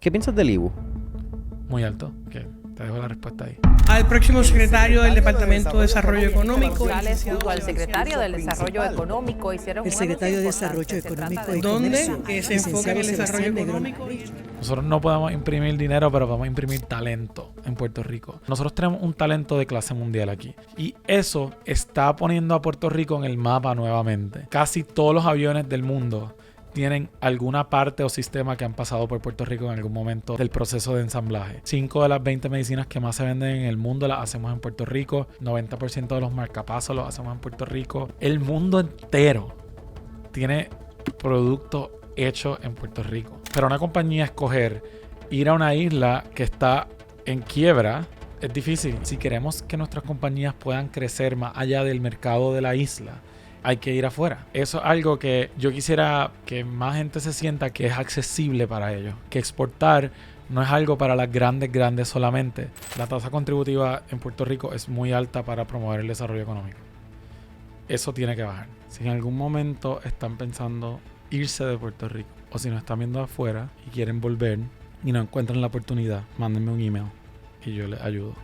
¿Qué piensas del IBU? Muy alto. Que te dejo la respuesta ahí. Al próximo secretario del Departamento de Desarrollo Económico. González junto al secretario del Desarrollo Económico hicieron El secretario de Desarrollo Económico y donde Comercio, se enfoca en el desarrollo Sebastián económico. Nosotros no podemos imprimir dinero, pero podemos imprimir talento en Puerto Rico. Nosotros tenemos un talento de clase mundial aquí. Y eso está poniendo a Puerto Rico en el mapa nuevamente. Casi todos los aviones del mundo tienen alguna parte o sistema que han pasado por Puerto Rico en algún momento del proceso de ensamblaje. 5 de las 20 medicinas que más se venden en el mundo las hacemos en Puerto Rico. 90% de los marcapasos los hacemos en Puerto Rico. El mundo entero tiene productos hechos en Puerto Rico. Pero una compañía escoger ir a una isla que está en quiebra es difícil. Si queremos que nuestras compañías puedan crecer más allá del mercado de la isla, hay que ir afuera. Eso es algo que yo quisiera que más gente se sienta que es accesible para ellos. Que exportar no es algo para las grandes solamente. La tasa contributiva en Puerto Rico es muy alta para promover el desarrollo económico. Eso tiene que bajar. Si en algún momento están pensando irse de Puerto Rico o si nos están viendo afuera y quieren volver y no encuentran la oportunidad, mándenme un email y yo les ayudo.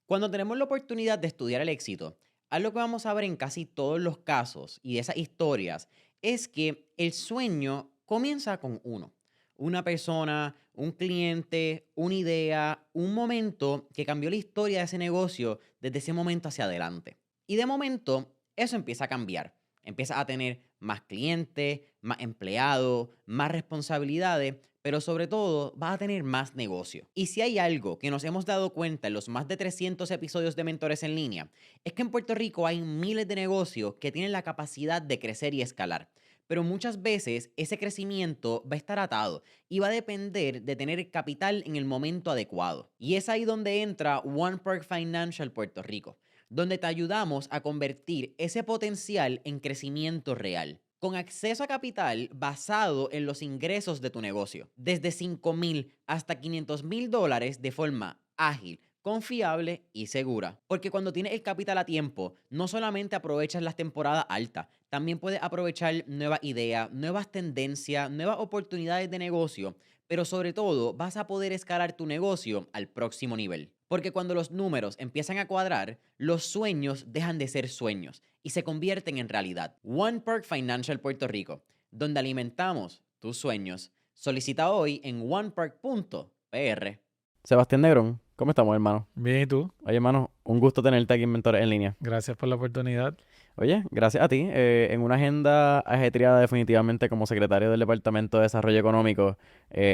Cuando tenemos la oportunidad de estudiar el éxito, algo que vamos a ver en casi todos los casos y de esas historias es que el sueño comienza con uno. Una persona, un cliente, una idea, un momento que cambió la historia de ese negocio desde ese momento hacia adelante. Y de momento, eso empieza a cambiar. Empieza a tener más clientes, más empleados, más responsabilidades, pero sobre todo vas a tener más negocio. Y si hay algo que nos hemos dado cuenta en los más de 300 episodios de Mentores en Línea, es que en Puerto Rico hay miles de negocios que tienen la capacidad de crecer y escalar. Pero muchas veces ese crecimiento va a estar atado y va a depender de tener capital en el momento adecuado. Y es ahí donde entra One Park Financial Puerto Rico, donde te ayudamos a convertir ese potencial en crecimiento real, con acceso a capital basado en los ingresos de tu negocio, desde $5,000 hasta $500,000 de forma ágil, confiable y segura. Porque cuando tienes el capital a tiempo, no solamente aprovechas las temporadas altas, también puedes aprovechar nuevas ideas, nuevas tendencias, nuevas oportunidades de negocio, pero sobre todo vas a poder escalar tu negocio al próximo nivel. Porque cuando los números empiezan a cuadrar, los sueños dejan de ser sueños y se convierten en realidad. One Park Financial Puerto Rico, donde alimentamos tus sueños. Solicita hoy en onepark.pr. Sebastián Negrón, ¿cómo estamos, hermano? Bien, ¿y tú? Oye, hermano, un gusto tenerte aquí en Mentores en Línea. Gracias por la oportunidad. Oye, gracias a ti. En una agenda ajetreada definitivamente como secretario del Departamento de Desarrollo Económico,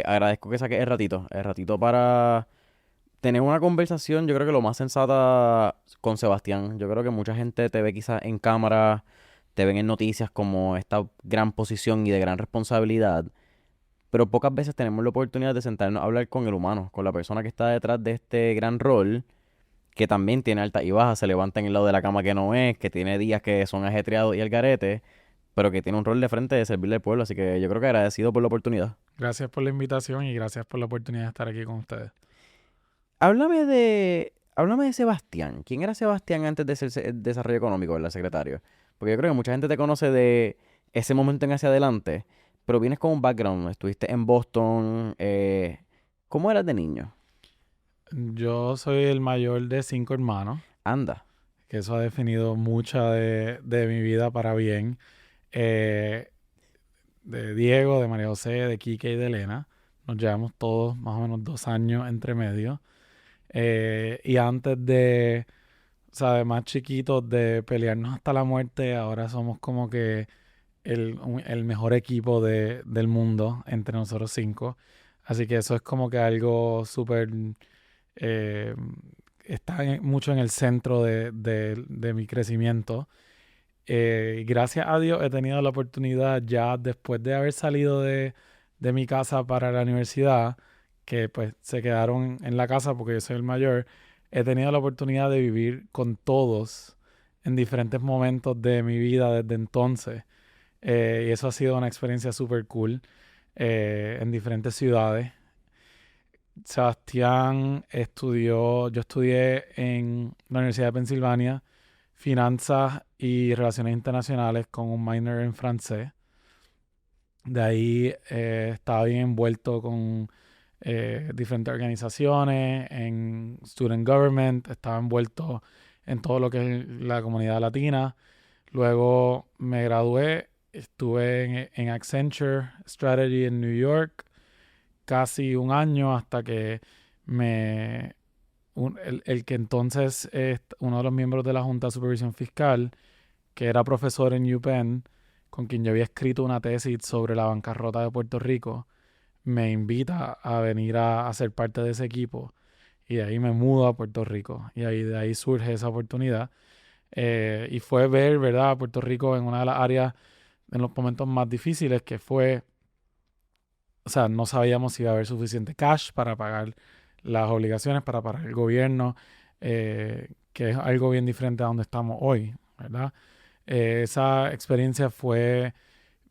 agradezco que saques el ratito para tener una conversación, yo creo que lo más sensata con Sebastián. Yo creo que mucha gente te ve quizás en cámara, te ven en noticias como esta gran posición y de gran responsabilidad, pero pocas veces tenemos la oportunidad de sentarnos a hablar con el humano, con la persona que está detrás de este gran rol, que también tiene altas y bajas, se levanta en el lado de la cama que no es, que tiene días que son ajetreados y al garete, pero que tiene un rol de frente de servirle al pueblo. Así que yo creo que agradecido por la oportunidad. Gracias por la invitación y gracias por la oportunidad de estar aquí con ustedes. Háblame de Sebastián. ¿Quién era Sebastián antes de ser desarrollo económico, ¿verdad, secretario? Porque yo creo que mucha gente te conoce de ese momento en hacia adelante, pero vienes con un background. Estuviste en Boston. ¿Cómo eras de niño? Yo soy el mayor de 5 hermanos, Anda. que eso ha definido mucha de mi vida para bien. De Diego, de María José, de Quique y de Elena. Nos llevamos todos más o menos 2 años entre medio. Y antes de, o sea, de más chiquitos, de pelearnos hasta la muerte, ahora somos como que el mejor equipo del mundo entre nosotros 5. Así que eso es como que algo súper... está mucho en el centro de mi crecimiento. Y gracias a Dios he tenido la oportunidad ya después de haber salido de mi casa para la universidad, que pues se quedaron en la casa porque yo soy el mayor, he tenido la oportunidad de vivir con todos en diferentes momentos de mi vida desde entonces. Y eso ha sido una experiencia súper cool en diferentes ciudades. Sebastián yo estudié en la Universidad de Pensilvania, Finanzas y Relaciones Internacionales con un minor en francés. De ahí estaba bien envuelto con diferentes organizaciones, en student government, estaba envuelto en todo lo que es la comunidad latina. Luego me gradué, estuve en Accenture Strategy en New York casi un año hasta que el que entonces es uno de los miembros de la Junta de Supervisión Fiscal, que era profesor en UPenn, con quien yo había escrito una tesis sobre la bancarrota de Puerto Rico, me invita a venir a ser parte de ese equipo y de ahí me mudo a Puerto Rico y de ahí surge esa oportunidad. Y fue ver, ¿verdad?, a Puerto Rico en una de las áreas, en los momentos más difíciles, que fue, o sea, no sabíamos si iba a haber suficiente cash para pagar las obligaciones, para pagar el gobierno, que es algo bien diferente a donde estamos hoy, ¿verdad? Esa experiencia fue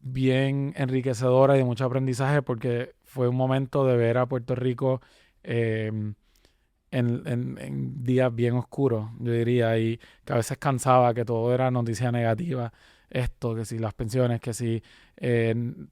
bien enriquecedora y de mucho aprendizaje porque fue un momento de ver a Puerto Rico en días bien oscuros, yo diría, y que a veces cansaba, que todo era noticia negativa. Esto, que si las pensiones, que si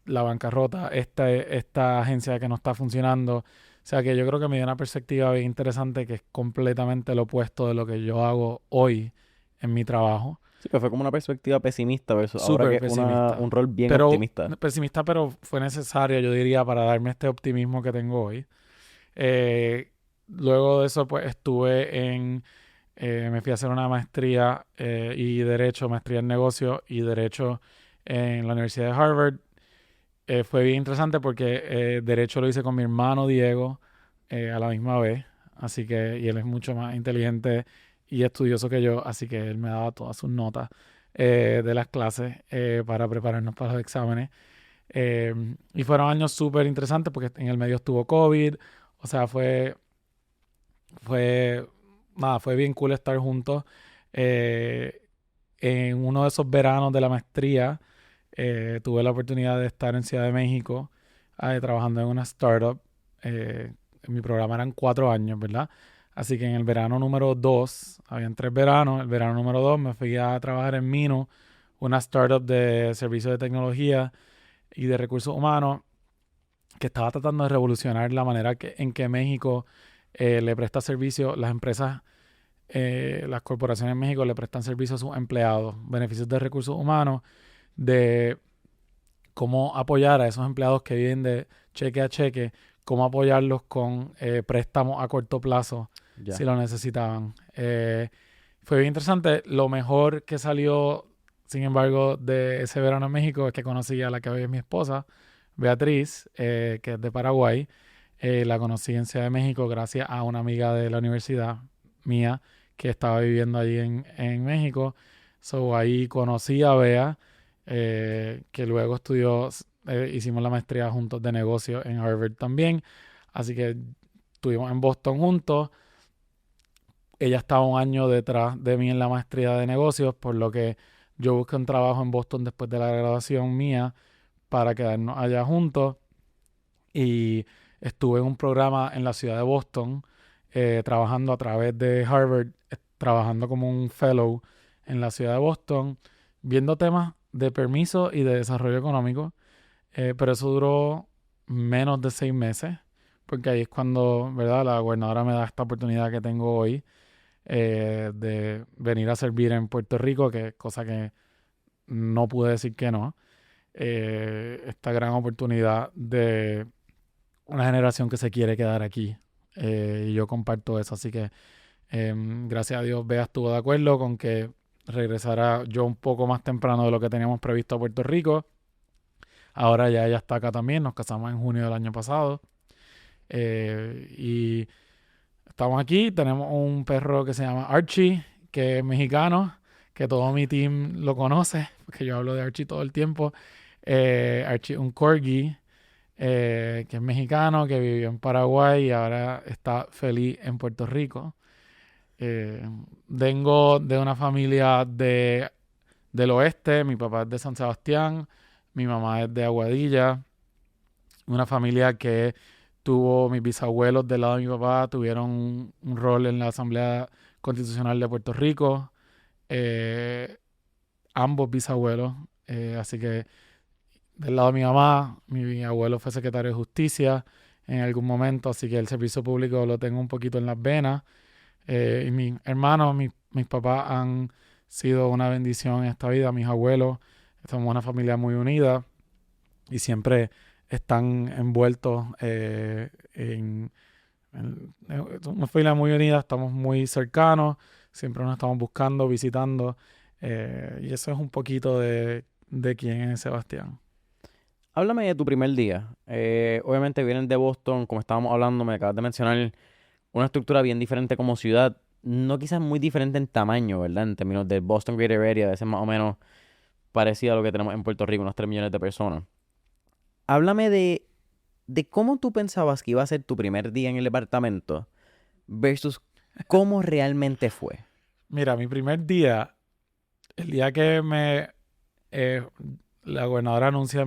la bancarrota, esta agencia que no está funcionando. O sea que yo creo que me dio una perspectiva bien interesante que es completamente lo opuesto de lo que yo hago hoy en mi trabajo. Sí, pero fue como una perspectiva pesimista versus ahora Súper que es pesimista. un rol bien Pero optimista. pesimista, pero fue necesario, yo diría, para darme este optimismo que tengo hoy. Luego de eso, pues me fui a hacer una maestría y derecho, maestría en negocio y derecho en la Universidad de Harvard. Fue bien interesante porque derecho lo hice con mi hermano Diego a la misma vez, y él es mucho más inteligente y estudioso que yo, así que él me daba todas sus notas de las clases para prepararnos para los exámenes. Y fueron años súper interesantes porque en el medio estuvo COVID, o sea, fue bien cool estar juntos. En uno de esos veranos de la maestría, tuve la oportunidad de estar en Ciudad de México trabajando en una startup. En mi programa eran 4 años, ¿verdad? Así que en el verano número 2, habían 3 veranos, el verano número 2 me fui a trabajar en Mino, una startup de servicios de tecnología y de recursos humanos que estaba tratando de revolucionar la manera en que México le presta servicio, las empresas, las corporaciones en México le prestan servicio a sus empleados, beneficios de recursos humanos, de cómo apoyar a esos empleados que viven de cheque a cheque, cómo apoyarlos con préstamos a corto plazo Ya. si lo necesitaban. Fue bien interesante. Lo mejor que salió, sin embargo, de ese verano en México es que conocí a la que hoy es mi esposa, Beatriz, que es de Paraguay. La conocí en Ciudad de México gracias a una amiga de la universidad mía que estaba viviendo allí en México. So, ahí conocí a Bea, que luego hicimos la maestría juntos de negocio en Harvard también. Así que estuvimos en Boston juntos. Ella estaba un año detrás de mí en la maestría de negocios, por lo que yo busqué un trabajo en Boston después de la graduación mía para quedarnos allá juntos. Y estuve en un programa en la ciudad de Boston, trabajando a través de Harvard, trabajando como un fellow en la ciudad de Boston, viendo temas de permiso y de desarrollo económico. Pero eso duró menos de 6 meses, porque ahí es cuando, ¿verdad?, la gobernadora me da esta oportunidad que tengo hoy de venir a servir en Puerto Rico, que es cosa que no pude decir que no. Esta gran oportunidad de una generación que se quiere quedar aquí. Y yo comparto eso. Así que gracias a Dios Bea estuvo de acuerdo con que regresara yo un poco más temprano de lo que teníamos previsto a Puerto Rico. Ahora ya ella está acá también. Nos casamos en junio del año pasado. Y estamos aquí. Tenemos un perro que se llama Archie, que es mexicano, que todo mi team lo conoce, porque yo hablo de Archie todo el tiempo. Archie, un corgi, que es mexicano, que vivió en Paraguay y ahora está feliz en Puerto Rico. Vengo de una familia del oeste. Mi papá es de San Sebastián, mi mamá es de Aguadilla. Una familia que mis bisabuelos del lado de mi papá tuvieron un rol en la Asamblea Constitucional de Puerto Rico. Ambos bisabuelos. Así que del lado de mi mamá, mi abuelo fue secretario de Justicia en algún momento, así que el servicio público lo tengo un poquito en las venas. Y mis hermanos, mis papás han sido una bendición en esta vida, mis abuelos, somos una familia muy unida y siempre están envueltos una familia muy unida, estamos muy cercanos, siempre nos estamos buscando, visitando, y eso es un poquito de quién es Sebastián. Háblame de tu primer día. Obviamente vienen de Boston, como estábamos hablando, me acabas de mencionar una estructura bien diferente como ciudad, no quizás muy diferente en tamaño, ¿verdad? En términos de Boston Greater Area, debe ser más o menos parecido a lo que tenemos en Puerto Rico, unos 3 millones de personas. Háblame de cómo tú pensabas que iba a ser tu primer día en el departamento versus cómo realmente fue. Mira, mi primer día, el día que la gobernadora anuncia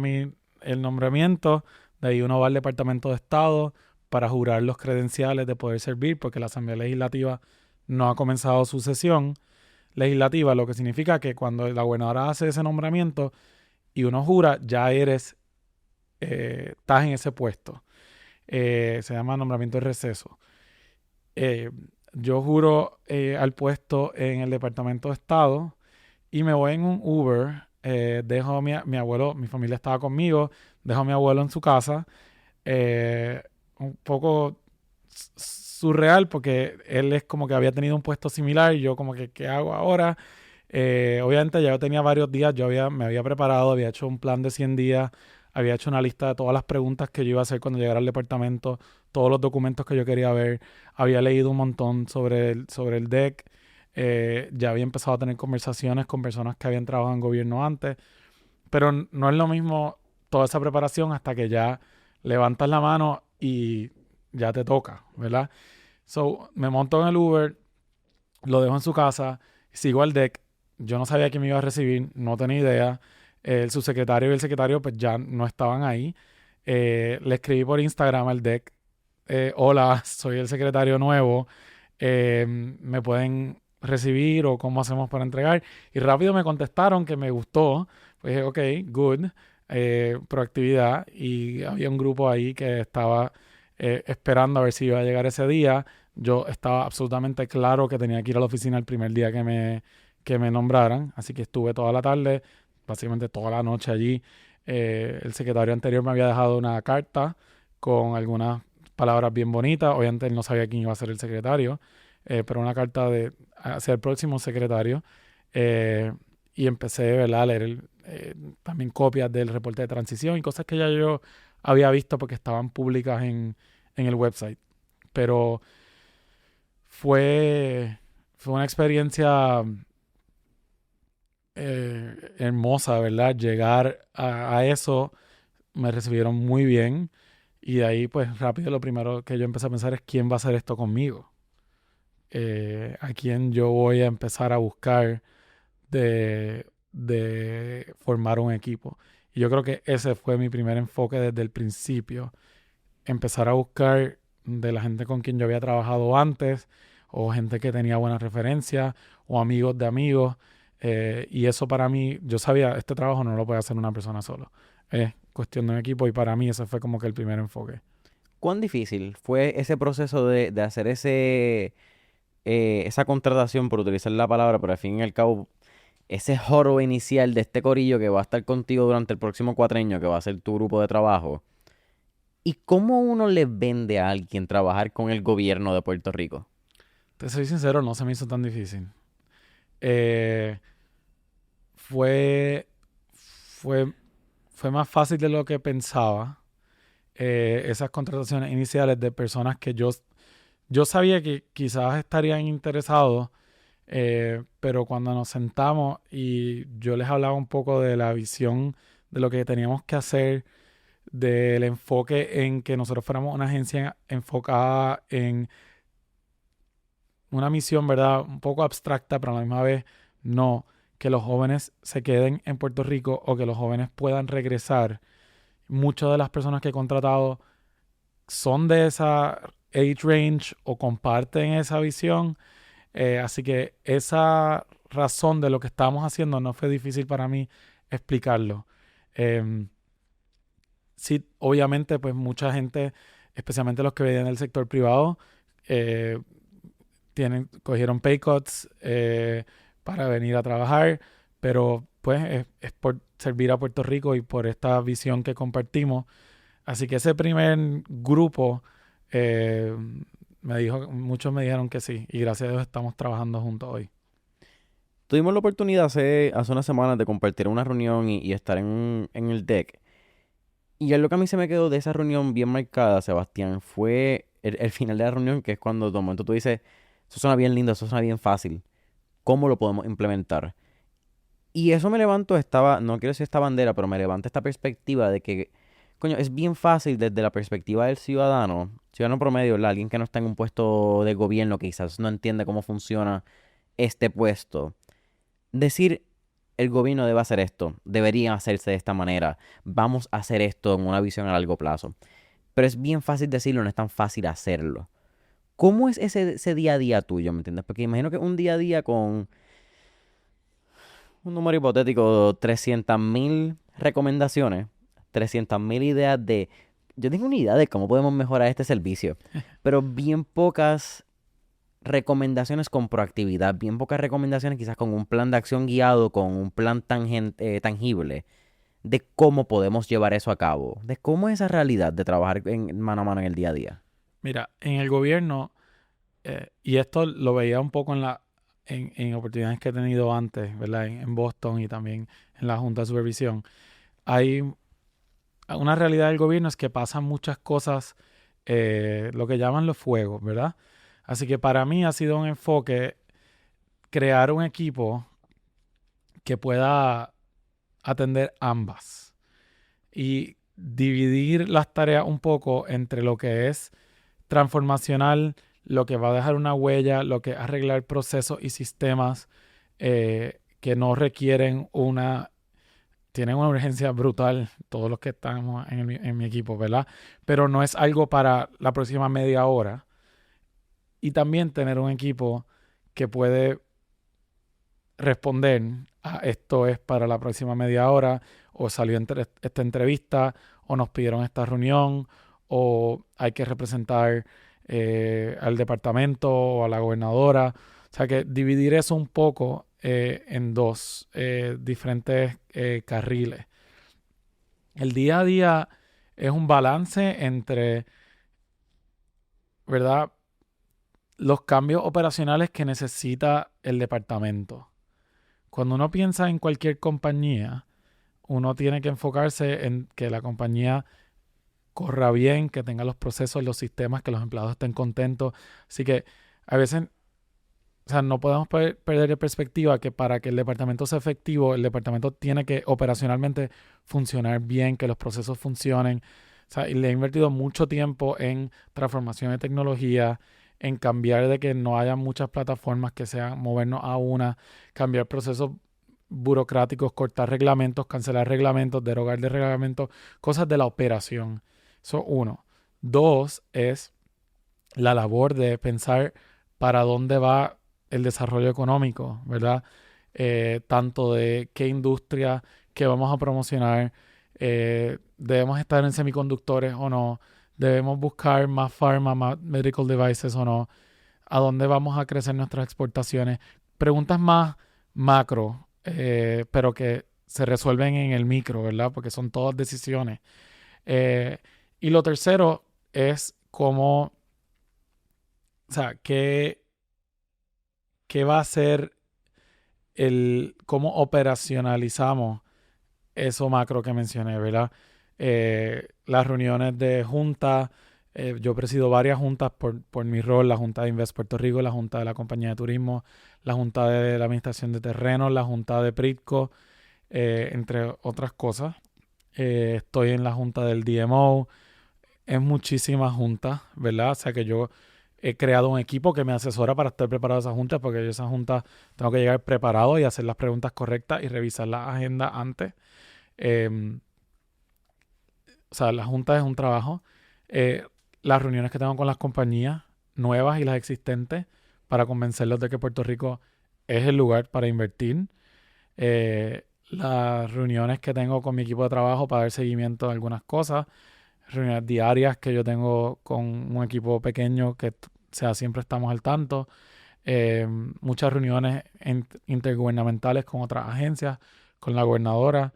el nombramiento, de ahí uno va al Departamento de Estado para jurar los credenciales de poder servir, porque la Asamblea Legislativa no ha comenzado su sesión legislativa, lo que significa que cuando la gobernadora hace ese nombramiento y uno jura, ya estás en ese puesto. Se llama nombramiento de receso. Yo juro al puesto en el Departamento de Estado y me voy en un Uber. Dejo a mi abuelo, mi familia estaba conmigo, dejo a mi abuelo en su casa. Un poco surreal porque él es como que había tenido un puesto similar y yo como que, ¿qué hago ahora? Obviamente ya yo tenía varios días, me había preparado, había hecho un plan de 100 días, había hecho una lista de todas las preguntas que yo iba a hacer cuando llegara al departamento, todos los documentos que yo quería ver, había leído un montón sobre el DEC, ya había empezado a tener conversaciones con personas que habían trabajado en gobierno antes, pero no es lo mismo toda esa preparación hasta que ya levantas la mano y ya te toca, ¿verdad? So, me monto en el Uber, lo dejo en su casa, sigo al DEC, yo no sabía quién me iba a recibir, no tenía idea. El subsecretario y el secretario pues ya no estaban ahí. Le escribí por Instagram al DEC, hola, soy el secretario nuevo, ¿me pueden recibir o cómo hacemos para entregar? Y rápido me contestaron que me gustó, pues dije, ok, good, proactividad, y había un grupo ahí que estaba esperando a ver si iba a llegar ese día. Yo estaba absolutamente claro que tenía que ir a la oficina el primer día que me nombraran, así que estuve toda la tarde, básicamente toda la noche allí. El secretario anterior me había dejado una carta con algunas palabras bien bonitas. Obviamente él no sabía quién iba a ser el secretario, pero una carta hacia el próximo secretario. Y empecé, ¿verdad?, a leer también copias del reporte de transición y cosas que ya yo había visto porque estaban públicas en el website. Pero fue una experiencia hermosa, ¿verdad? Llegar a eso, me recibieron muy bien y de ahí pues rápido lo primero que yo empecé a pensar es quién va a hacer esto conmigo, a quién yo voy a empezar a buscar de formar un equipo. Y yo creo que ese fue mi primer enfoque desde el principio, empezar a buscar de la gente con quien yo había trabajado antes o gente que tenía buenas referencias o amigos de amigos. Y eso para mí, yo sabía, este trabajo no lo puede hacer una persona solo. Es cuestión de un equipo y para mí ese fue como que el primer enfoque. ¿Cuán difícil fue ese proceso de hacer esa contratación, por utilizar la palabra, pero al fin y al cabo, ese jorobo inicial de este corillo que va a estar contigo durante el próximo cuatrenio, que va a ser tu grupo de trabajo? ¿Y cómo uno le vende a alguien trabajar con el gobierno de Puerto Rico? Te soy sincero, no se me hizo tan difícil. Fue más fácil de lo que pensaba. Esas contrataciones iniciales de personas que yo sabía que quizás estarían interesados, pero cuando nos sentamos y yo les hablaba un poco de la visión de lo que teníamos que hacer, del enfoque en que nosotros fuéramos una agencia enfocada en una misión, ¿verdad?, un poco abstracta, pero a la misma vez no, que los jóvenes se queden en Puerto Rico o que los jóvenes puedan regresar. Muchas de las personas que he contratado son de esa age range o comparten esa visión. Así que esa razón de lo que estábamos haciendo no fue difícil para mí explicarlo. sí, obviamente, pues mucha gente, especialmente los que venían del sector privado, cogieron pay cuts para venir a trabajar, pero pues es por servir a Puerto Rico y por esta visión que compartimos. Así que ese primer grupo, muchos me dijeron que sí, y gracias a Dios estamos trabajando juntos hoy. Tuvimos la oportunidad hace unas semanas de compartir una reunión y estar en el deck. Y lo que a mí se me quedó de esa reunión bien marcada, Sebastián, fue el final de la reunión, que es cuando de momento tú dices, eso suena bien lindo, eso suena bien fácil. ¿Cómo lo podemos implementar? Y eso me levanto no quiero decir esta bandera, pero me levanta esta perspectiva de que, coño, es bien fácil desde la perspectiva del ciudadano promedio, ¿verdad? Alguien que no está en un puesto de gobierno, que quizás no entiende cómo funciona este puesto, decir, el gobierno debe hacer esto, debería hacerse de esta manera, vamos a hacer esto en una visión a largo plazo. Pero es bien fácil decirlo, no es tan fácil hacerlo. ¿Cómo es ese día a día tuyo, me entiendes? Porque imagino que un día a día con un número hipotético, 300,000 recomendaciones, 300,000 ideas yo tengo una idea de cómo podemos mejorar este servicio, pero bien pocas recomendaciones con proactividad, bien pocas recomendaciones quizás con un plan de acción guiado, con un plan tangible de cómo podemos llevar eso a cabo, de cómo es esa realidad de trabajar mano a mano en el día a día. Mira, en el gobierno, y esto lo veía un poco en oportunidades que he tenido antes, ¿verdad? En Boston y también en la Junta de Supervisión, hay una realidad del gobierno es que pasan muchas cosas, lo que llaman los fuegos, ¿verdad? Así que para mí ha sido un enfoque crear un equipo que pueda atender ambas y dividir las tareas un poco entre lo que es transformacional, lo que va a dejar una huella, lo que es arreglar procesos y sistemas que no requieren tienen una urgencia brutal, todos los que estamos en mi equipo, ¿verdad? Pero no es algo para la próxima media hora. Y también tener un equipo que puede responder a esto es para la próxima media hora, o salió esta entrevista, o nos pidieron esta reunión, o hay que representar al departamento o a la gobernadora. O sea que dividir eso un poco en dos diferentes carriles. El día a día es un balance entre, ¿verdad?, los cambios operacionales que necesita el departamento. Cuando uno piensa en cualquier compañía, uno tiene que enfocarse en que la compañía corra bien, que tenga los procesos, los sistemas, que los empleados estén contentos. Así que a veces, o sea, no podemos perder de perspectiva que para que el departamento sea efectivo, el departamento tiene que operacionalmente funcionar bien, que los procesos funcionen. O sea, y le he invertido mucho tiempo en transformación de tecnología, en cambiar de que no haya muchas plataformas que sean movernos a una, cambiar procesos burocráticos, cortar reglamentos, cancelar reglamentos, derogar de reglamentos, cosas de la operación. Eso uno. Dos es la labor de pensar para dónde va el desarrollo económico, ¿verdad? Tanto de qué industria que vamos a promocionar, debemos estar en semiconductores o no, debemos buscar más pharma, más medical devices o no, a dónde vamos a crecer nuestras exportaciones. Preguntas más macro, pero que se resuelven en el micro, ¿verdad? Porque son todas decisiones. Y lo tercero es cómo, o sea, qué va a ser cómo operacionalizamos eso macro que mencioné, ¿verdad? Las reuniones de junta, yo presido varias juntas por mi rol, la Junta de Invest Puerto Rico, la Junta de la Compañía de Turismo, la Junta de la Administración de Terrenos, la Junta de PRITCO, entre otras cosas. Estoy en la Junta del DMO, es muchísimas juntas, ¿verdad? O sea que yo he creado un equipo que me asesora para estar preparado a esa junta, porque yo esa junta tengo que llegar preparado y hacer las preguntas correctas y revisar la agenda antes. O sea, la junta es un trabajo. Las reuniones que tengo con las compañías nuevas y las existentes para convencerlos de que Puerto Rico es el lugar para invertir. las reuniones que tengo con mi equipo de trabajo para dar seguimiento a algunas cosas, reuniones diarias que yo tengo con un equipo pequeño que siempre estamos al tanto, muchas reuniones intergubernamentales con otras agencias, con la gobernadora.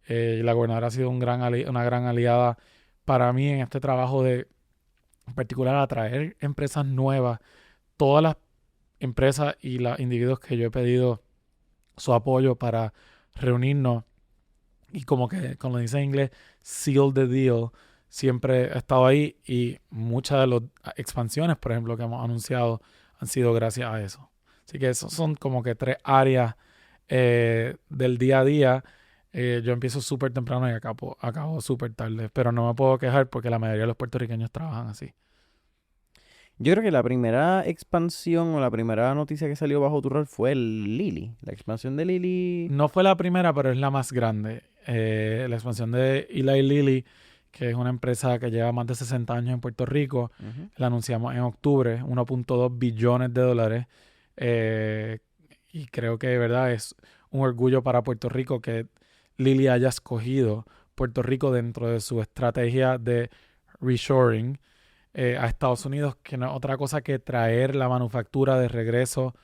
Y la gobernadora ha sido una gran aliada para mí en este trabajo de, en particular, atraer empresas nuevas. Todas las empresas y los individuos que yo he pedido su apoyo para reunirnos y como dice en inglés, seal the deal, siempre ha estado ahí y muchas de las expansiones, por ejemplo, que hemos anunciado han sido gracias a eso. Así que esos son como que 3 áreas del día a día. Yo empiezo súper temprano y acabo súper tarde, pero no me puedo quejar porque la mayoría de los puertorriqueños trabajan así. Yo creo que la primera expansión o la primera noticia que salió bajo tu rol fue el Lilly. La expansión de Lilly. No fue la primera, pero es la más grande. La expansión de Eli Lilly, que es una empresa que lleva más de 60 años en Puerto Rico. La anunciamos en octubre, 1.2 billones de dólares. Y creo que de verdad es un orgullo para Puerto Rico que Lilly haya escogido Puerto Rico dentro de su estrategia de reshoring a Estados Unidos, que no es otra cosa que traer la manufactura de regreso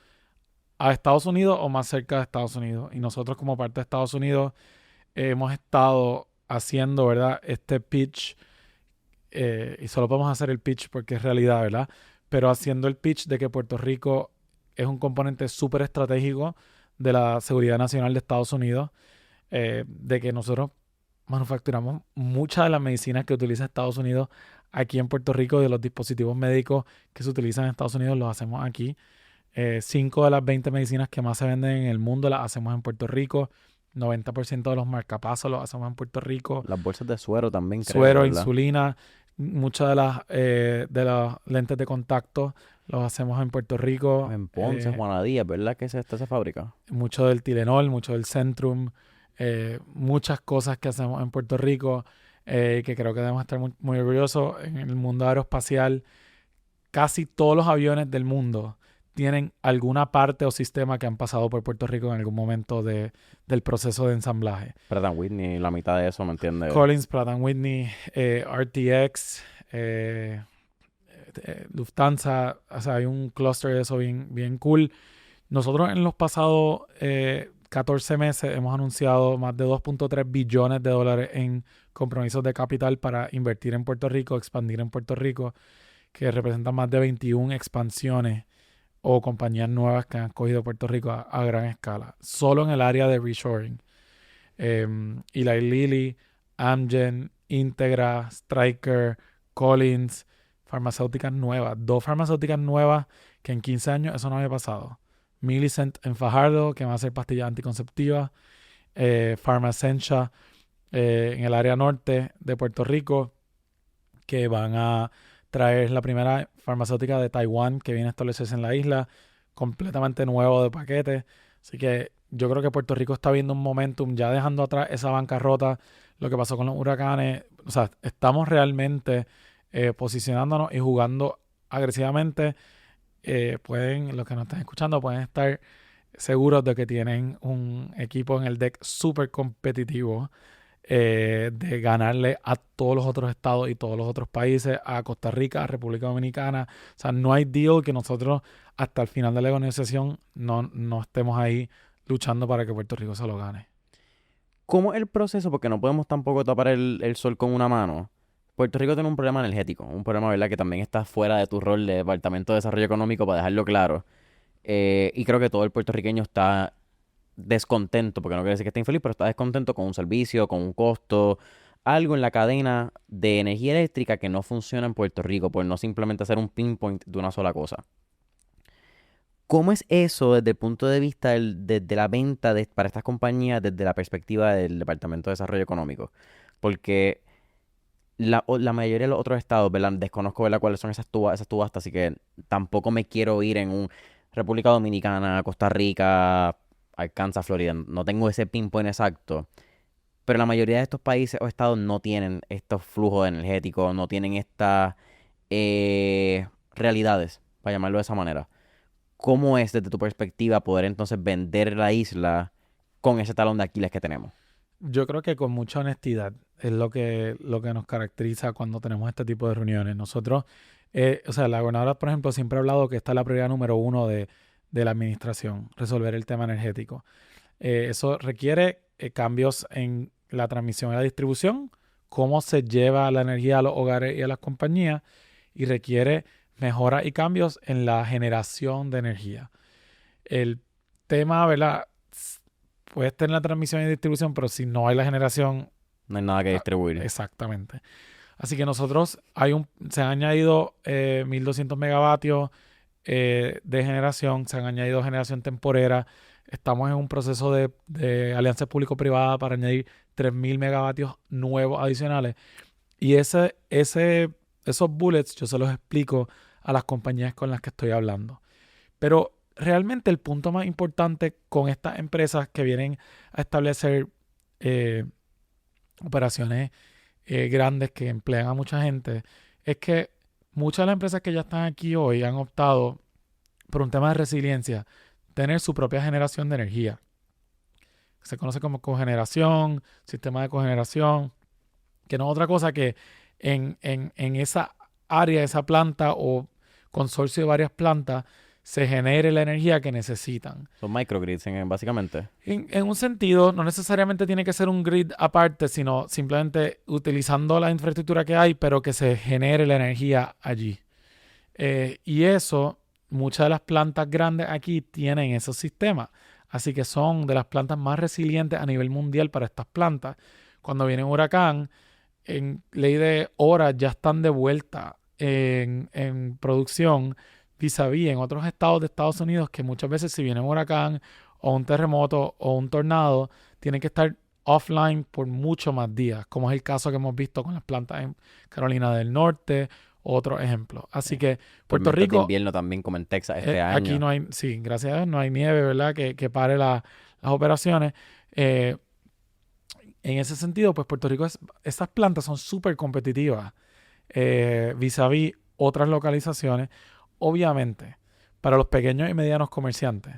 a Estados Unidos o más cerca de Estados Unidos. Y nosotros como parte de Estados Unidos hemos estado haciendo, ¿verdad?, este pitch, y solo podemos hacer el pitch porque es realidad, ¿verdad? Pero haciendo el pitch de que Puerto Rico es un componente súper estratégico de la seguridad nacional de Estados Unidos, de que nosotros manufacturamos muchas de las medicinas que utiliza Estados Unidos aquí en Puerto Rico, de los dispositivos médicos que se utilizan en Estados Unidos los hacemos aquí. 5 de las 20 medicinas que más se venden en el mundo las hacemos en Puerto Rico. 90% de los marcapasos los hacemos en Puerto Rico. Las bolsas de suero también, creo, Suero, ¿verdad? insulina, muchas de las lentes de contacto los hacemos en Puerto Rico. En Ponce, Juana Díaz, ¿verdad? Que esta se fabrica. Mucho del Tylenol, mucho del Centrum, muchas cosas que hacemos en Puerto Rico, que creo que debemos estar muy, muy orgullosos. En el mundo aeroespacial, casi todos los aviones del mundo tienen alguna parte o sistema que han pasado por Puerto Rico en algún momento del proceso de ensamblaje. Pratt & Whitney, la mitad de eso, ¿me entiendes? Collins, Pratt & Whitney, RTX, Lufthansa, o sea, hay un clúster de eso bien, bien cool. Nosotros en los pasados 14 meses hemos anunciado más de 2.3 billones de dólares en compromisos de capital para invertir en Puerto Rico, expandir en Puerto Rico, que representan más de 21 expansiones o compañías nuevas que han cogido Puerto Rico a gran escala, solo en el área de reshoring. Eli Lilly, Amgen, Integra, Stryker, Collins, farmacéuticas nuevas. 2 farmacéuticas nuevas que en 15 años eso no había pasado. Millicent en Fajardo, que va a hacer pastillas anticonceptivas. Pharmacentia en el área norte de Puerto Rico, que van a traer la primera farmacéutica de Taiwán que viene a establecerse en la isla, completamente nuevo de paquete. Así que yo creo que Puerto Rico está viendo un momentum, ya dejando atrás esa bancarrota, lo que pasó con los huracanes. O sea, estamos realmente posicionándonos y jugando agresivamente. Los que nos están escuchando pueden estar seguros de que tienen un equipo en el deck súper competitivo, de ganarle a todos los otros estados y todos los otros países, a Costa Rica, a República Dominicana. O sea, no hay deal que nosotros hasta el final de la negociación no estemos ahí luchando para que Puerto Rico se lo gane. ¿Cómo es el proceso? Porque no podemos tampoco tapar el sol con una mano. Puerto Rico tiene un problema energético, un problema, ¿verdad?, que también está fuera de tu rol de Departamento de Desarrollo Económico, para dejarlo claro. Y creo que todo el puertorriqueño está descontento, porque no quiere decir que esté infeliz, pero está descontento con un servicio, con un costo, algo en la cadena de energía eléctrica que no funciona en Puerto Rico, por no simplemente hacer un pinpoint de una sola cosa. ¿Cómo es eso desde el punto de vista de la venta para estas compañías, desde la perspectiva del Departamento de Desarrollo Económico? Porque la mayoría de los otros estados, ¿verdad?, desconozco, ¿verdad?, cuáles son esas subastas, así que tampoco me quiero ir en un República Dominicana, Costa Rica, Arkansas, Florida. No tengo ese pinpoint exacto. Pero la mayoría de estos países o estados no tienen estos flujos energéticos, no tienen estas realidades, para llamarlo de esa manera. ¿Cómo es, desde tu perspectiva, poder entonces vender la isla con ese talón de Aquiles que tenemos? Yo creo que con mucha honestidad es lo que nos caracteriza cuando tenemos este tipo de reuniones. Nosotros, o sea, la gobernadora, por ejemplo, siempre ha hablado que esta es la prioridad número uno de la administración, resolver el tema energético. Eso requiere cambios en la transmisión y la distribución, cómo se lleva la energía a los hogares y a las compañías, y requiere mejoras y cambios en la generación de energía. El tema, ¿verdad? Puede estar en la transmisión y distribución, pero si no hay la generación, No hay nada que distribuir. exactamente. Así que nosotros se han añadido 1.200 megavatios de generación, se han añadido generación temporera. Estamos en un proceso de alianza público-privada para añadir 3.000 megavatios nuevos adicionales. Y esos bullets yo se los explico a las compañías con las que estoy hablando. Pero realmente el punto más importante con estas empresas que vienen a establecer operaciones grandes que emplean a mucha gente es que muchas de las empresas que ya están aquí hoy han optado por un tema de resiliencia, tener su propia generación de energía. Se conoce como cogeneración, sistema de cogeneración, que no es otra cosa que en esa área, esa planta o consorcio de varias plantas, se genere la energía que necesitan. Son microgrids, básicamente. En un sentido, no necesariamente tiene que ser un grid aparte, sino simplemente utilizando la infraestructura que hay, pero que se genere la energía allí. Y eso, muchas de las plantas grandes aquí tienen esos sistemas. Así que son de las plantas más resilientes a nivel mundial para estas plantas. Cuando viene un huracán, en ley de horas ya están de vuelta en producción, vis-a-vis en otros estados de Estados Unidos, que muchas veces si viene un huracán o un terremoto o un tornado, tienen que estar offline por muchos más días, como es el caso que hemos visto con las plantas en Carolina del Norte, otro ejemplo. Así que Puerto Tormentas de Rico, invierno también, como en Texas este año. aquí no hay, sí, gracias a Dios no hay nieve, ¿verdad? Que pare las operaciones. En ese sentido, pues Puerto Rico, esas plantas son súper competitivas vis-a-vis otras localizaciones. Obviamente, para los pequeños y medianos comerciantes,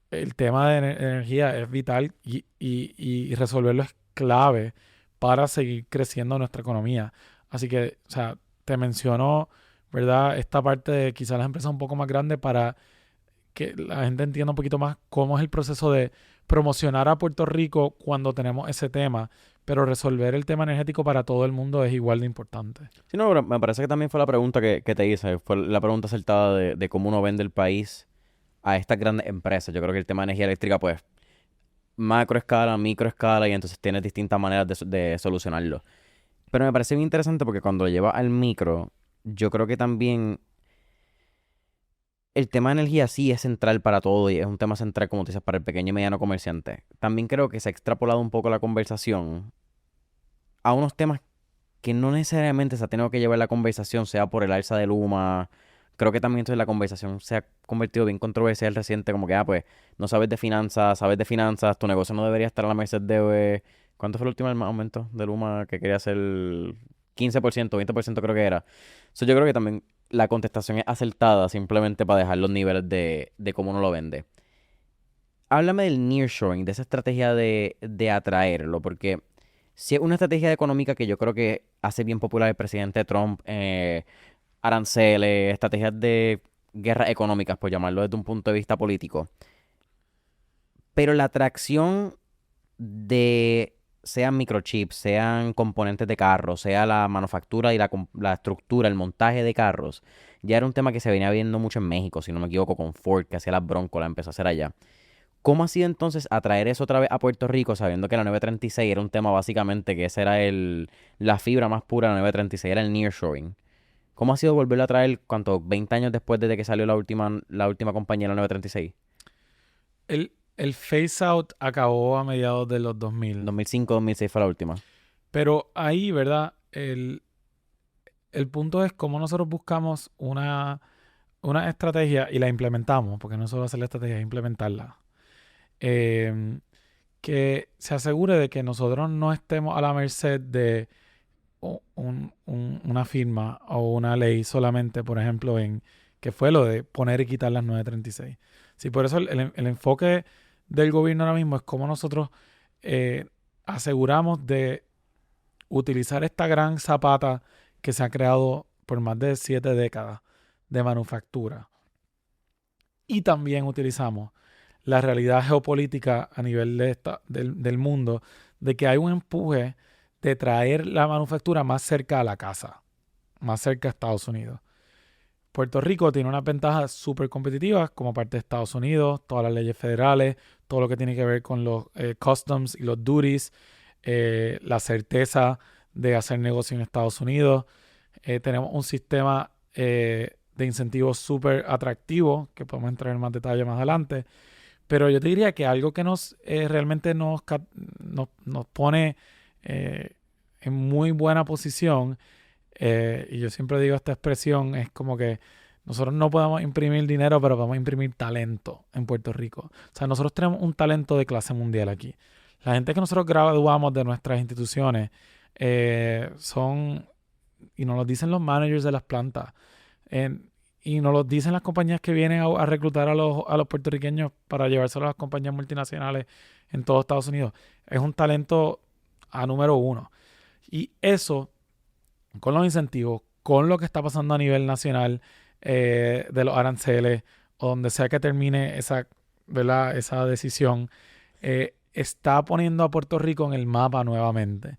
el tema de energía es vital y resolverlo es clave para seguir creciendo nuestra economía. Así que, o sea, te menciono, ¿verdad? Esta parte de quizás las empresas un poco más grandes para que la gente entienda un poquito más cómo es el proceso de promocionar a Puerto Rico cuando tenemos ese tema, pero resolver el tema energético para todo el mundo es igual de importante. Sí, no, pero me parece que también fue la pregunta que te hice, fue la pregunta acertada de cómo uno vende el país a estas grandes empresas. Yo creo que el tema de energía eléctrica, pues, macro escala, micro escala, y entonces tienes distintas maneras de solucionarlo. Pero me parece bien interesante porque cuando lo llevas al micro, yo creo que también el tema de energía sí es central para todo y es un tema central, como tú dices, para el pequeño y mediano comerciante. También creo que se ha extrapolado un poco la conversación a unos temas que no necesariamente se ha tenido que llevar la conversación, sea por el alza de Luma. Creo que también entonces la conversación se ha convertido bien controversial reciente, como que, pues, no sabes de finanzas, tu negocio no debería estar a la merced de... ¿Cuánto fue el último aumento de Luma que quería hacer? 15%, 20% creo que era. Yo creo que también la contestación es acertada simplemente para dejar los niveles de cómo uno lo vende. Háblame del nearshoring, de esa estrategia de atraerlo, porque si es una estrategia económica que yo creo que hace bien popular el presidente Trump, aranceles, estrategias de guerras económicas, por llamarlo desde un punto de vista político. Pero la atracción de sean microchips, sean componentes de carros, sea la manufactura y la estructura, el montaje de carros, ya era un tema que se venía viendo mucho en México, si no me equivoco, con Ford, que hacía las Bronco, la empezó a hacer allá. ¿Cómo ha sido entonces atraer eso otra vez a Puerto Rico, sabiendo que la 936 era un tema básicamente que esa era la fibra más pura de la 936, era el nearshoring? ¿Cómo ha sido volverlo a traer, 20 años después desde que salió la última compañía, la 936? El phase out acabó a mediados de los 2000. 2005, 2006 fue la última. Pero ahí, ¿verdad? El punto es cómo nosotros buscamos una estrategia y la implementamos, porque no solo hacer la estrategia, es implementarla. Que se asegure de que nosotros no estemos a la merced de una firma o una ley solamente, por ejemplo, que fue lo de poner y quitar las 936. Sí, por eso el enfoque del gobierno ahora mismo es cómo nosotros aseguramos de utilizar esta gran zapata que se ha creado por más de 7 décadas de manufactura. Y también utilizamos la realidad geopolítica a nivel del mundo de que hay un empuje de traer la manufactura más cerca a la casa, más cerca a Estados Unidos. Puerto Rico tiene unas ventajas súper competitivas como parte de Estados Unidos, todas las leyes federales, todo lo que tiene que ver con los customs y los duties, la certeza de hacer negocio en Estados Unidos. Tenemos un sistema de incentivos súper atractivo, que podemos entrar en más detalle más adelante. Pero yo te diría que algo que realmente nos pone en muy buena posición, y yo siempre digo esta expresión, es como que nosotros no podemos imprimir dinero, pero podemos imprimir talento en Puerto Rico. O sea, nosotros tenemos un talento de clase mundial aquí. La gente que nosotros graduamos de nuestras instituciones y nos lo dicen los managers de las plantas, y nos lo dicen las compañías que vienen a reclutar a los puertorriqueños para llevárselos a las compañías multinacionales en todo Estados Unidos. Es un talento a número 1. Y eso, con los incentivos, con lo que está pasando a nivel nacional de los aranceles, o donde sea que termine esa decisión, está poniendo a Puerto Rico en el mapa nuevamente.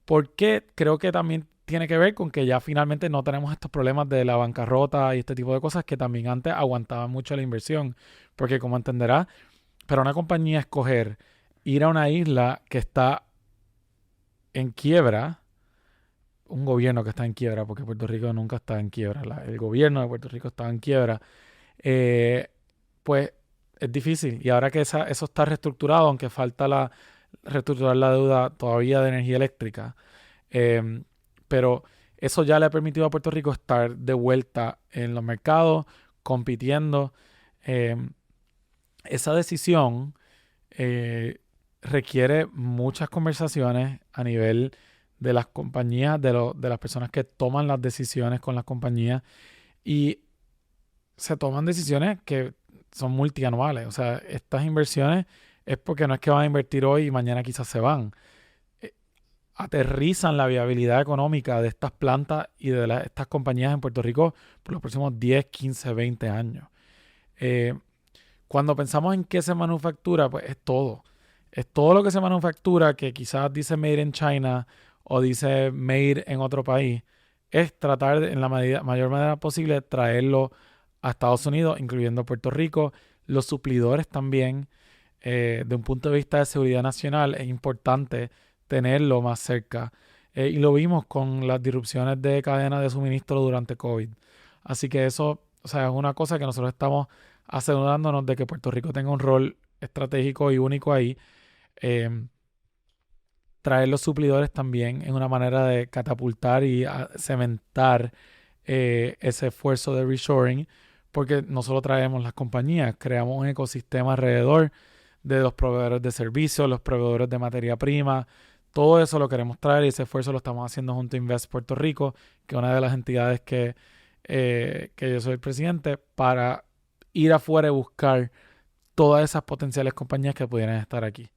Porque creo que también tiene que ver con que ya finalmente no tenemos estos problemas de la bancarrota y este tipo de cosas que también antes aguantaban mucho la inversión. Porque como entenderás, para una compañía escoger ir a una isla que está en quiebra, un gobierno que está en quiebra, porque Puerto Rico nunca está en quiebra, el gobierno de Puerto Rico está en quiebra, pues es difícil. Y ahora que eso está reestructurado, aunque falta reestructurar la deuda todavía de energía eléctrica, pero eso ya le ha permitido a Puerto Rico estar de vuelta en los mercados, compitiendo. Esa decisión requiere muchas conversaciones a nivel de las compañías, de las personas que toman las decisiones con las compañías, y se toman decisiones que son multianuales. O sea, estas inversiones es porque no es que van a invertir hoy y mañana quizás se van. Aterrizan la viabilidad económica de estas plantas y de estas compañías en Puerto Rico por los próximos 10, 15, 20 años. Cuando pensamos en qué se manufactura, pues es todo. Es todo lo que se manufactura que quizás dice Made in China o dice Made en otro país. Es tratar en la mayor manera posible traerlo a Estados Unidos, incluyendo Puerto Rico. Los suplidores también, de un punto de vista de seguridad nacional, es importante tenerlo más cerca. Y lo vimos con las disrupciones de cadena de suministro durante COVID. Así que eso, o sea, es una cosa que nosotros estamos asegurándonos de que Puerto Rico tenga un rol estratégico y único ahí. Traer los suplidores también es una manera de catapultar y cementar ese esfuerzo de reshoring, porque no solo traemos las compañías, creamos un ecosistema alrededor de los proveedores de servicios, los proveedores de materia prima. Todo eso lo queremos traer y ese esfuerzo lo estamos haciendo junto a Invest Puerto Rico, que es una de las entidades que yo soy el presidente, para ir afuera y buscar todas esas potenciales compañías que pudieran estar aquí.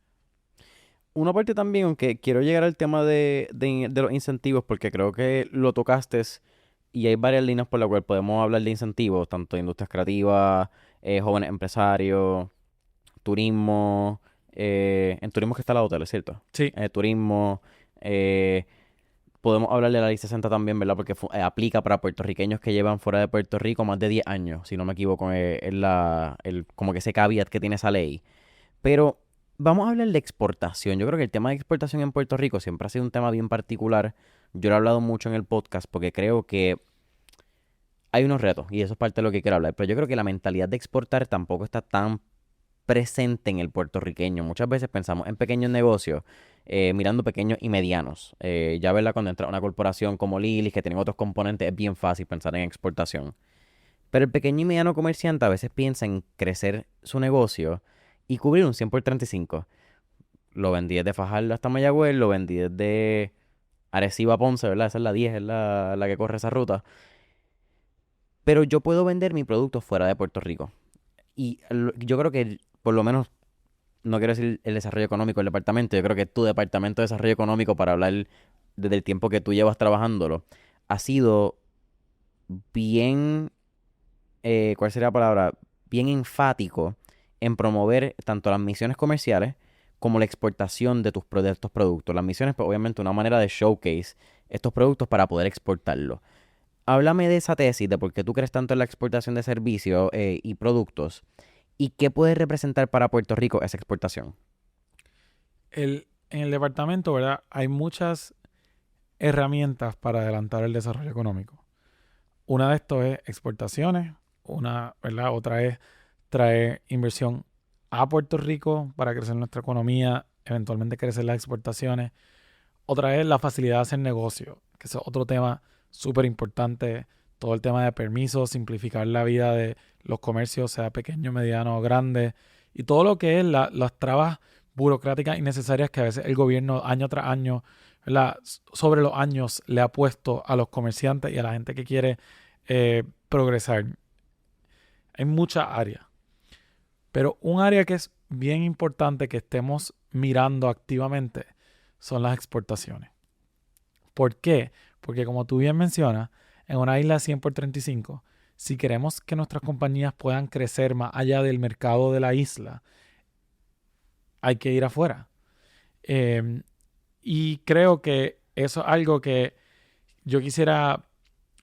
Una parte también, aunque quiero llegar al tema de los incentivos, porque creo que lo tocaste y hay varias líneas por las cuales podemos hablar de incentivos, tanto industrias creativas, jóvenes empresarios, turismo. En turismo que está la hotel, ¿cierto? Sí. Turismo. Podemos hablar de la Ley 60 también, ¿verdad? Porque aplica para puertorriqueños que llevan fuera de Puerto Rico más de 10 años, si no me equivoco, es como que ese caveat que tiene esa ley. Pero vamos a hablar de exportación. Yo creo que el tema de exportación en Puerto Rico siempre ha sido un tema bien particular. Yo lo he hablado mucho en el podcast porque creo que hay unos retos y eso es parte de lo que quiero hablar. Pero yo creo que la mentalidad de exportar tampoco está tan presente en el puertorriqueño. Muchas veces pensamos en pequeños negocios, mirando pequeños y medianos. Ya verla cuando entra una corporación como Lilly, que tienen otros componentes, es bien fácil pensar en exportación. Pero el pequeño y mediano comerciante a veces piensa en crecer su negocio y cubrir un 100 por 35. Lo vendí desde Fajardo hasta Mayagüez, lo vendí desde Arecibo a Ponce, ¿verdad? Esa es la 10, es la que corre esa ruta. Pero yo puedo vender mi producto fuera de Puerto Rico. Y yo creo que por lo menos no quiero decir el desarrollo económico del departamento, yo creo que tu departamento de desarrollo económico, para hablar desde el tiempo que tú llevas trabajándolo, ha sido bien, ¿cuál sería la palabra? Bien enfático en promover tanto las misiones comerciales como la exportación de estos productos. Las misiones, pues, obviamente, una manera de showcase estos productos para poder exportarlos. Háblame de esa tesis, de por qué tú crees tanto en la exportación de servicios y productos, y qué puede representar para Puerto Rico esa exportación. En el departamento, ¿verdad? Hay muchas herramientas para adelantar el desarrollo económico. Una de estos es exportaciones, ¿verdad? Otra es traer inversión a Puerto Rico para crecer nuestra economía, eventualmente crecer las exportaciones. Otra es la facilidad de hacer negocio, que es otro tema súper importante. Todo el tema de permisos, simplificar la vida de los comercios, sea pequeño, mediano o grande. Y todo lo que es las trabas burocráticas innecesarias que a veces el gobierno año tras año, ¿verdad? Sobre los años le ha puesto a los comerciantes y a la gente que quiere progresar. Hay muchas áreas. Pero un área que es bien importante que estemos mirando activamente son las exportaciones. ¿Por qué? Porque como tú bien mencionas, en una isla 100 por 35, si queremos que nuestras compañías puedan crecer más allá del mercado de la isla, hay que ir afuera. Y creo que eso es algo que yo quisiera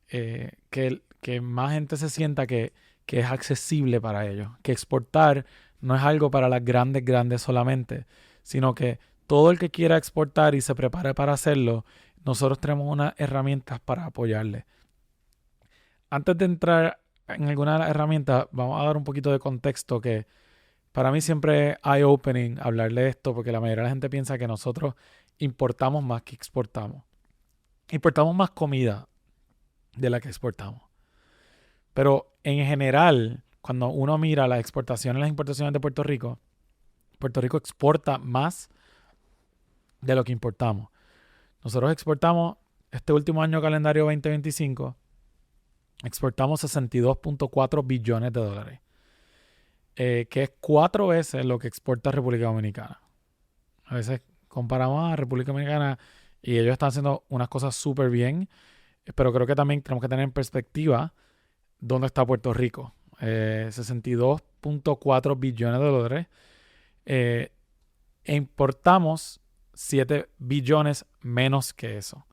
que más gente se sienta que es accesible para ellos. Que exportar no es algo para las grandes solamente, sino que todo el que quiera exportar y se prepare para hacerlo, nosotros tenemos unas herramientas para apoyarle. Antes de entrar en alguna de las herramientas, vamos a dar un poquito de contexto que para mí siempre es eye-opening hablarle de esto, porque la mayoría de la gente piensa que nosotros importamos más que exportamos. Importamos más comida de la que exportamos. Pero en general, cuando uno mira las exportaciones y las importaciones de Puerto Rico exporta más de lo que importamos. Nosotros exportamos, este último año calendario 2025, exportamos 62.4 billones de dólares, que es 4 veces lo que exporta República Dominicana. A veces comparamos a República Dominicana y ellos están haciendo unas cosas súper bien, pero creo que también tenemos que tener en perspectiva dónde está Puerto Rico. 62.4 billones de dólares. E importamos 7 billones menos que eso.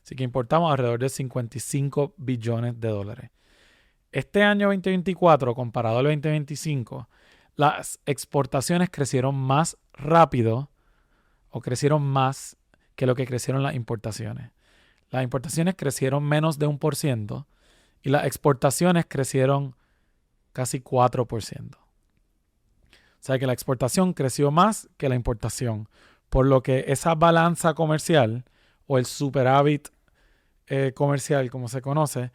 Así que importamos alrededor de 55 billones de dólares. Este año 2024, comparado al 2025, las exportaciones crecieron más rápido o crecieron más que lo que crecieron las importaciones. Las importaciones crecieron menos de 1% y las exportaciones crecieron casi 4%. O sea que la exportación creció más que la importación, por lo que esa balanza comercial o el superávit comercial, como se conoce,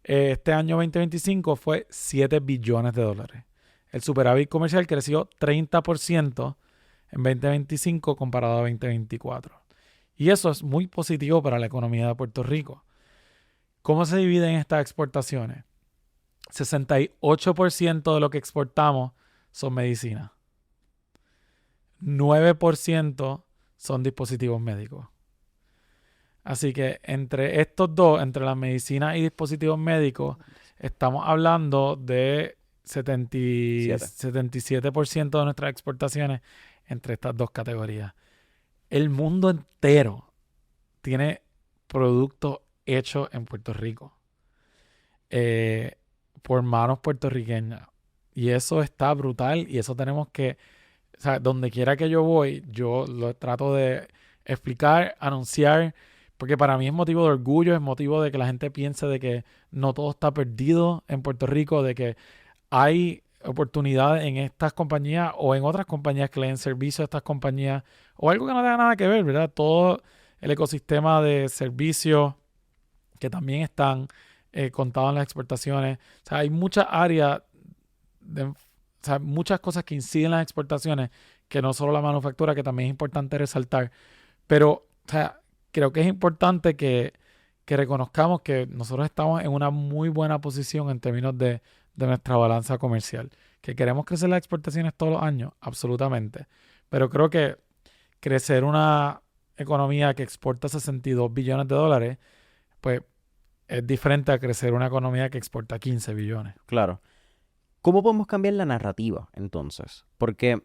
este año 2025 fue 7 billones de dólares. El superávit comercial creció 30% en 2025 comparado a 2024. Y eso es muy positivo para la economía de Puerto Rico. ¿Cómo se dividen estas exportaciones? 68% de lo que exportamos son medicinas. 9% son dispositivos médicos. Así que entre estos dos, entre las medicinas y dispositivos médicos, estamos hablando de 77% de nuestras exportaciones entre estas dos categorías. El mundo entero tiene productos hechos en Puerto Rico por manos puertorriqueñas. Y eso está brutal y eso tenemos que, o sea, donde quiera que yo voy, yo lo trato de explicar, anunciar, porque para mí es motivo de orgullo, es motivo de que la gente piense de que no todo está perdido en Puerto Rico, de que hay oportunidades en estas compañías o en otras compañías que le den servicio a estas compañías o algo que no tenga nada que ver, ¿verdad? Todo el ecosistema de servicios que también están contados en las exportaciones. O sea, hay muchas áreas, o sea, muchas cosas que inciden en las exportaciones que no solo la manufactura, que también es importante resaltar. Pero, o sea, creo que es importante que reconozcamos que nosotros estamos en una muy buena posición en términos de nuestra balanza comercial. ¿Que queremos crecer las exportaciones todos los años? Absolutamente. Pero creo que crecer una economía que exporta 62 billones de dólares, pues es diferente a crecer una economía que exporta 15 billones. Claro. ¿Cómo podemos cambiar la narrativa, entonces? Porque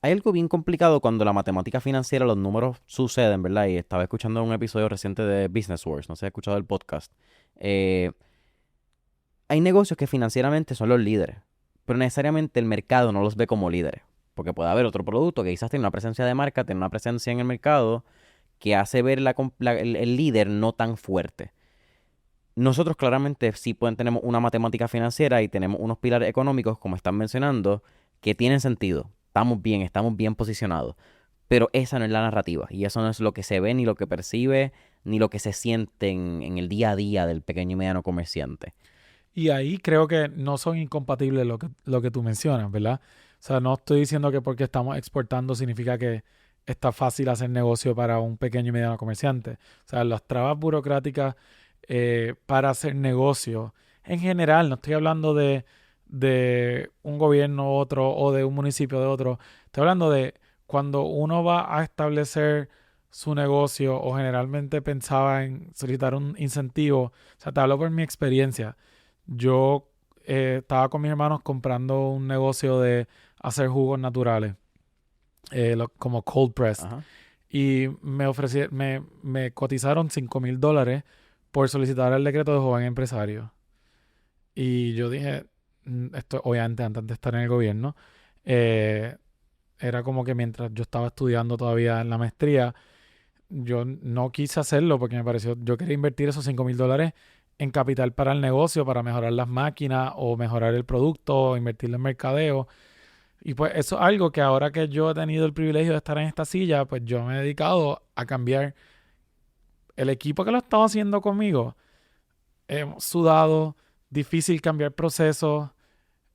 hay algo bien complicado cuando la matemática financiera, los números suceden, ¿verdad? Y estaba escuchando un episodio reciente de Business Wars, no sé si has escuchado el podcast. Hay negocios que financieramente son los líderes, pero necesariamente el mercado no los ve como líderes. Porque puede haber otro producto que quizás tiene una presencia de marca, tiene una presencia en el mercado que hace ver el líder no tan fuerte. Nosotros claramente tenemos una matemática financiera y tenemos unos pilares económicos, como están mencionando, que tienen sentido. Estamos bien posicionados. Pero esa no es la narrativa. Y eso no es lo que se ve, ni lo que percibe, ni lo que se siente en el día a día del pequeño y mediano comerciante. Y ahí creo que no son incompatibles lo que tú mencionas, ¿verdad? O sea, no estoy diciendo que porque estamos exportando significa que está fácil hacer negocio para un pequeño y mediano comerciante. O sea, las trabas burocráticas para hacer negocio, en general, no estoy hablando de un gobierno u otro o de un municipio de otro. Estoy hablando de cuando uno va a establecer su negocio o generalmente pensaba en solicitar un incentivo. O sea, te hablo por mi experiencia. Yo estaba con mis hermanos comprando un negocio de hacer jugos naturales, como cold pressed. Ajá. Y me cotizaron $5,000 por solicitar el decreto de joven empresario. Y yo dije, esto obviamente antes de estar en el gobierno, era como que mientras yo estaba estudiando todavía en la maestría, yo no quise hacerlo porque me pareció, yo quería invertir esos $5,000 en capital para el negocio, para mejorar las máquinas o mejorar el producto, o invertirlo en mercadeo. Y pues eso es algo que ahora que yo he tenido el privilegio de estar en esta silla, pues yo me he dedicado a cambiar. El equipo que lo estaba haciendo conmigo, hemos sudado, difícil cambiar procesos,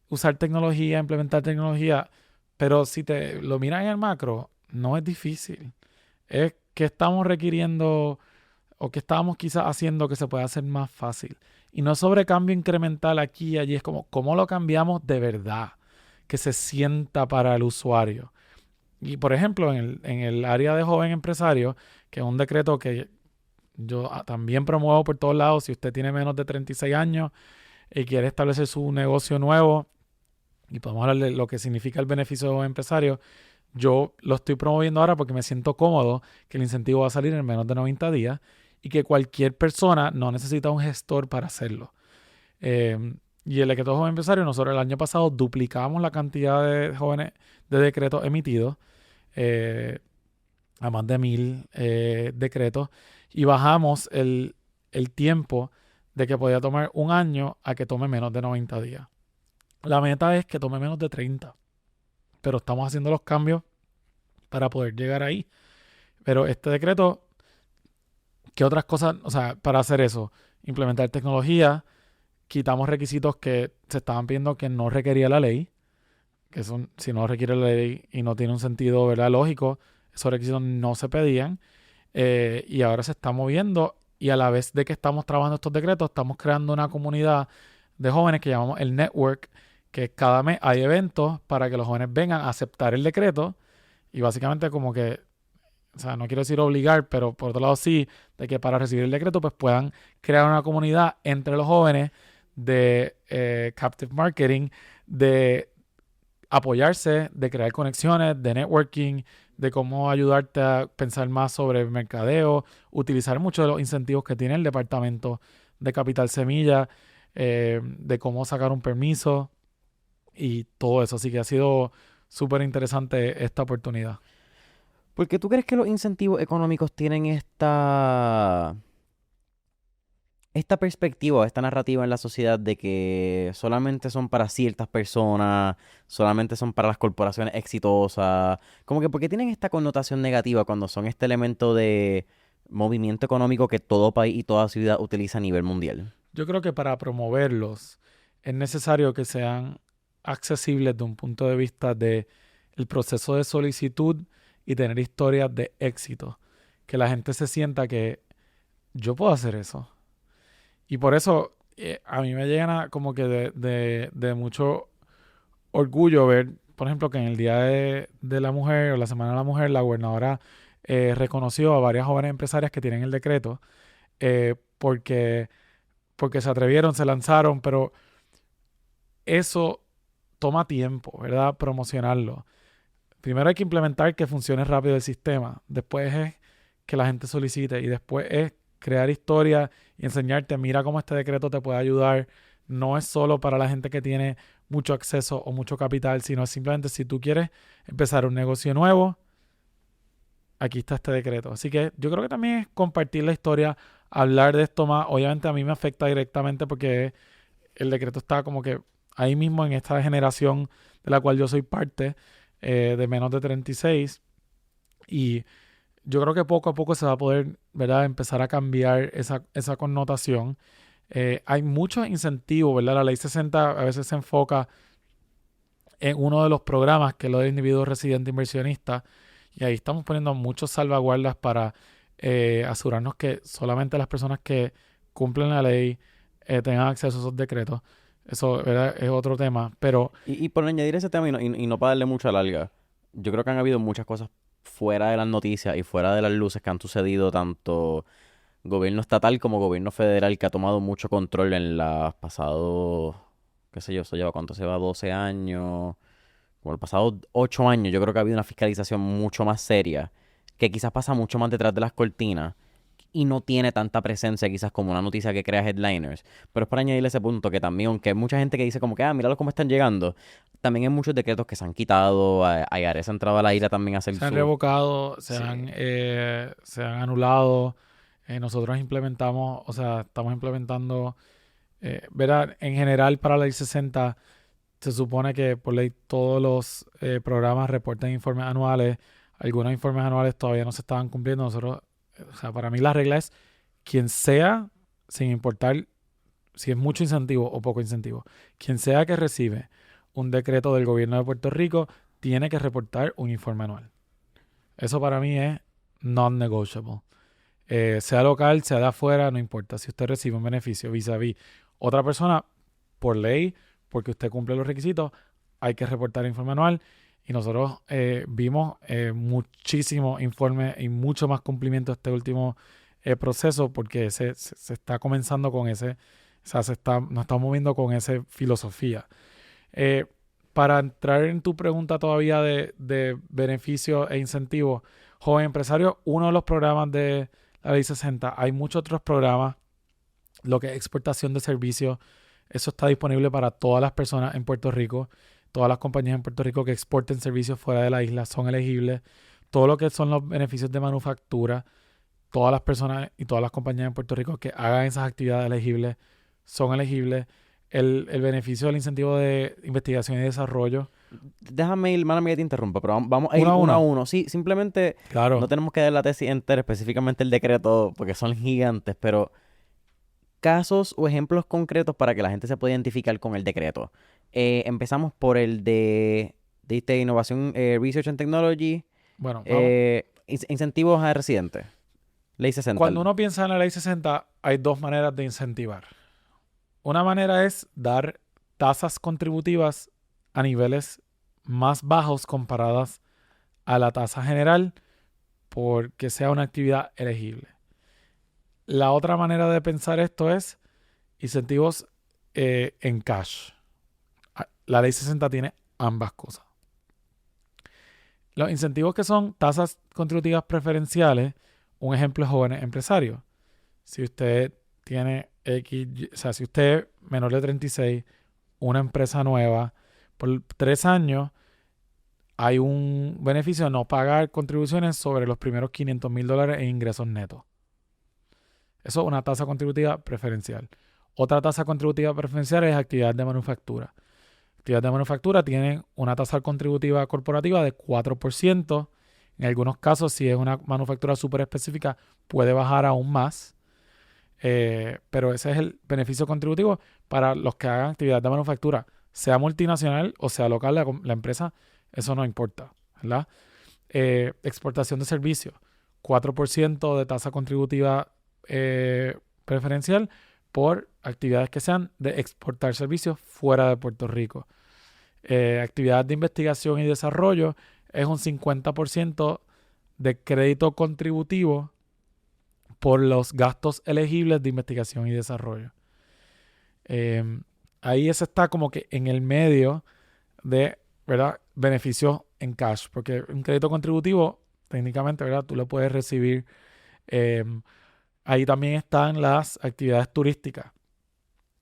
usar tecnología, implementar tecnología, pero si te lo miras en el macro, no es difícil. Es que estamos requiriendo o que estábamos quizás haciendo que se pueda hacer más fácil. Y no sobre cambio incremental aquí y allí, es como cómo lo cambiamos de verdad, que se sienta para el usuario. Y por ejemplo, en el área de joven empresario, que es un decreto que yo también promuevo por todos lados, si usted tiene menos de 36 años y quiere establecer su negocio nuevo, y podemos hablar de lo que significa el beneficio de joven empresario, yo lo estoy promoviendo ahora porque me siento cómodo que el incentivo va a salir en menos de 90 días y que cualquier persona no necesita un gestor para hacerlo. Y el decreto de joven empresario, nosotros el año pasado duplicamos la cantidad de jóvenes de decretos emitidos a más de 1,000 decretos y bajamos el tiempo de que podía tomar un año a que tome menos de 90 días. La meta es que tome menos de 30, pero estamos haciendo los cambios para poder llegar ahí. Pero este decreto, ¿qué otras cosas? O sea, para hacer eso, implementar tecnología, quitamos requisitos que se estaban pidiendo que no requería la ley, que son, si no requiere la ley y no tiene un sentido, ¿verdad?, lógico, esos requisitos no se pedían, y ahora se está moviendo, y a la vez de que estamos trabajando estos decretos, estamos creando una comunidad de jóvenes que llamamos el Network, que cada mes hay eventos para que los jóvenes vengan a aceptar el decreto, y básicamente como que, o sea, no quiero decir obligar, pero por otro lado sí, de que para recibir el decreto pues puedan crear una comunidad entre los jóvenes de captive marketing, de apoyarse, de crear conexiones, de networking, de cómo ayudarte a pensar más sobre el mercadeo, utilizar muchos de los incentivos que tiene el departamento de Capital Semilla, de cómo sacar un permiso y todo eso. Así que ha sido súper interesante esta oportunidad. ¿Por qué tú crees que los incentivos económicos tienen esta perspectiva, esta narrativa en la sociedad de que solamente son para ciertas personas, solamente son para las corporaciones exitosas? Como que, ¿por qué tienen esta connotación negativa cuando son este elemento de movimiento económico que todo país y toda ciudad utiliza a nivel mundial? Yo creo que para promoverlos es necesario que sean accesibles de un punto de vista de el proceso de solicitud y tener historias de éxito. Que la gente se sienta que yo puedo hacer eso. Y por eso a mí me llegan como que de mucho orgullo ver, por ejemplo, que en el Día de la Mujer o la Semana de la Mujer, la gobernadora reconoció a varias jóvenes empresarias que tienen el decreto porque se atrevieron, se lanzaron, pero eso toma tiempo, ¿verdad? Promocionarlo. Primero hay que implementar que funcione rápido el sistema. Después es que la gente solicite. Y después es crear historia y enseñarte, mira cómo este decreto te puede ayudar. No es solo para la gente que tiene mucho acceso o mucho capital, sino es simplemente si tú quieres empezar un negocio nuevo, aquí está este decreto. Así que yo creo que también es compartir la historia, hablar de esto más. Obviamente a mí me afecta directamente porque el decreto está como que ahí mismo en esta generación de la cual yo soy parte, de menos de 36. Y yo creo que poco a poco se va a poder, ¿verdad?, empezar a cambiar esa connotación. Hay muchos incentivos, ¿verdad? La ley 60 a veces se enfoca en uno de los programas, que es lo del individuo residente inversionista, y ahí estamos poniendo muchos salvaguardas para asegurarnos que solamente las personas que cumplen la ley tengan acceso a esos decretos. Eso, ¿verdad?, es otro tema, pero Y por añadir ese tema y no para darle mucha larga, yo creo que han habido muchas cosas fuera de las noticias y fuera de las luces que han sucedido, tanto gobierno estatal como gobierno federal, que ha tomado mucho control en los pasados, qué sé yo, eso lleva, ¿cuánto se va? 12 años, como los pasados 8 años. Yo creo que ha habido una fiscalización mucho más seria, que quizás pasa mucho más detrás de las cortinas y no tiene tanta presencia quizás como una noticia que crea headliners. Pero es para añadirle ese punto que también, aunque hay mucha gente que dice como que, míralo cómo están llegando, también hay muchos decretos que se han quitado, IRS ha entrado a la isla también a hacer se han su... revocado, se Sí. han anulado. Nosotros implementamos, o sea, estamos implementando, ¿verdad? En general para la ley 60 se supone que por ley todos los programas reportan informes anuales. Algunos informes anuales todavía no se estaban cumpliendo. Nosotros, o sea, para mí la regla es quien sea, sin importar si es mucho incentivo o poco incentivo, quien sea que recibe un decreto del gobierno de Puerto Rico tiene que reportar un informe anual. Eso para mí es non-negotiable. Sea local, sea de afuera, no importa. Si usted recibe un beneficio vis-a-vis otra persona, por ley, porque usted cumple los requisitos, hay que reportar el informe anual. Y nosotros vimos muchísimos informes y mucho más cumplimiento de este último proceso, porque se está comenzando con ese, o sea, nos estamos moviendo con esa filosofía. Para entrar en tu pregunta todavía de beneficios e incentivos, joven empresario, uno de los programas de la ley 60, hay muchos otros programas, lo que es exportación de servicios, eso está disponible para todas las personas en Puerto Rico. Todas las compañías en Puerto Rico que exporten servicios fuera de la isla son elegibles. Todo lo que son los beneficios de manufactura, todas las personas y todas las compañías en Puerto Rico que hagan esas actividades elegibles son elegibles. El beneficio del incentivo de investigación y desarrollo. Déjame ir, mala mía, te interrumpa, pero vamos a ir Uno a uno a uno. uno. Sí, simplemente Claro. no tenemos que dar la tesis entera, específicamente el decreto, porque son gigantes, pero casos o ejemplos concretos para que la gente se pueda identificar con el decreto. Empezamos por el de innovación, Research and Technology, Bueno, vamos. incentivos a residentes. Ley 60. Cuando uno piensa en la ley 60, hay dos maneras de incentivar. Una manera es dar tasas contributivas a niveles más bajos comparadas a la tasa general porque sea una actividad elegible. La otra manera de pensar esto es incentivos en cash. La ley 60 tiene ambas cosas. Los incentivos que son tasas contributivas preferenciales, un ejemplo es jóvenes empresarios. Si usted tiene o sea, si usted menor de 36, una empresa nueva, por 3 años hay un beneficio de no pagar contribuciones sobre los primeros $500,000 en ingresos netos. Eso es una tasa contributiva preferencial. Otra tasa contributiva preferencial es actividad de manufactura. Actividad de manufactura tienen una tasa contributiva corporativa de 4%. En algunos casos, si es una manufactura súper específica, puede bajar aún más. Pero ese es el beneficio contributivo para los que hagan actividad de manufactura, sea multinacional o sea local, la empresa, eso no importa, ¿verdad? Exportación de servicios, 4% de tasa contributiva preferencial por actividades que sean de exportar servicios fuera de Puerto Rico. Actividades de investigación y desarrollo es un 50% de crédito contributivo por los gastos elegibles de investigación y desarrollo. Ahí ese está como que en el medio de, ¿verdad?, beneficios en cash, porque un crédito contributivo, técnicamente, ¿verdad?, tú lo puedes recibir. Ahí también están las actividades turísticas.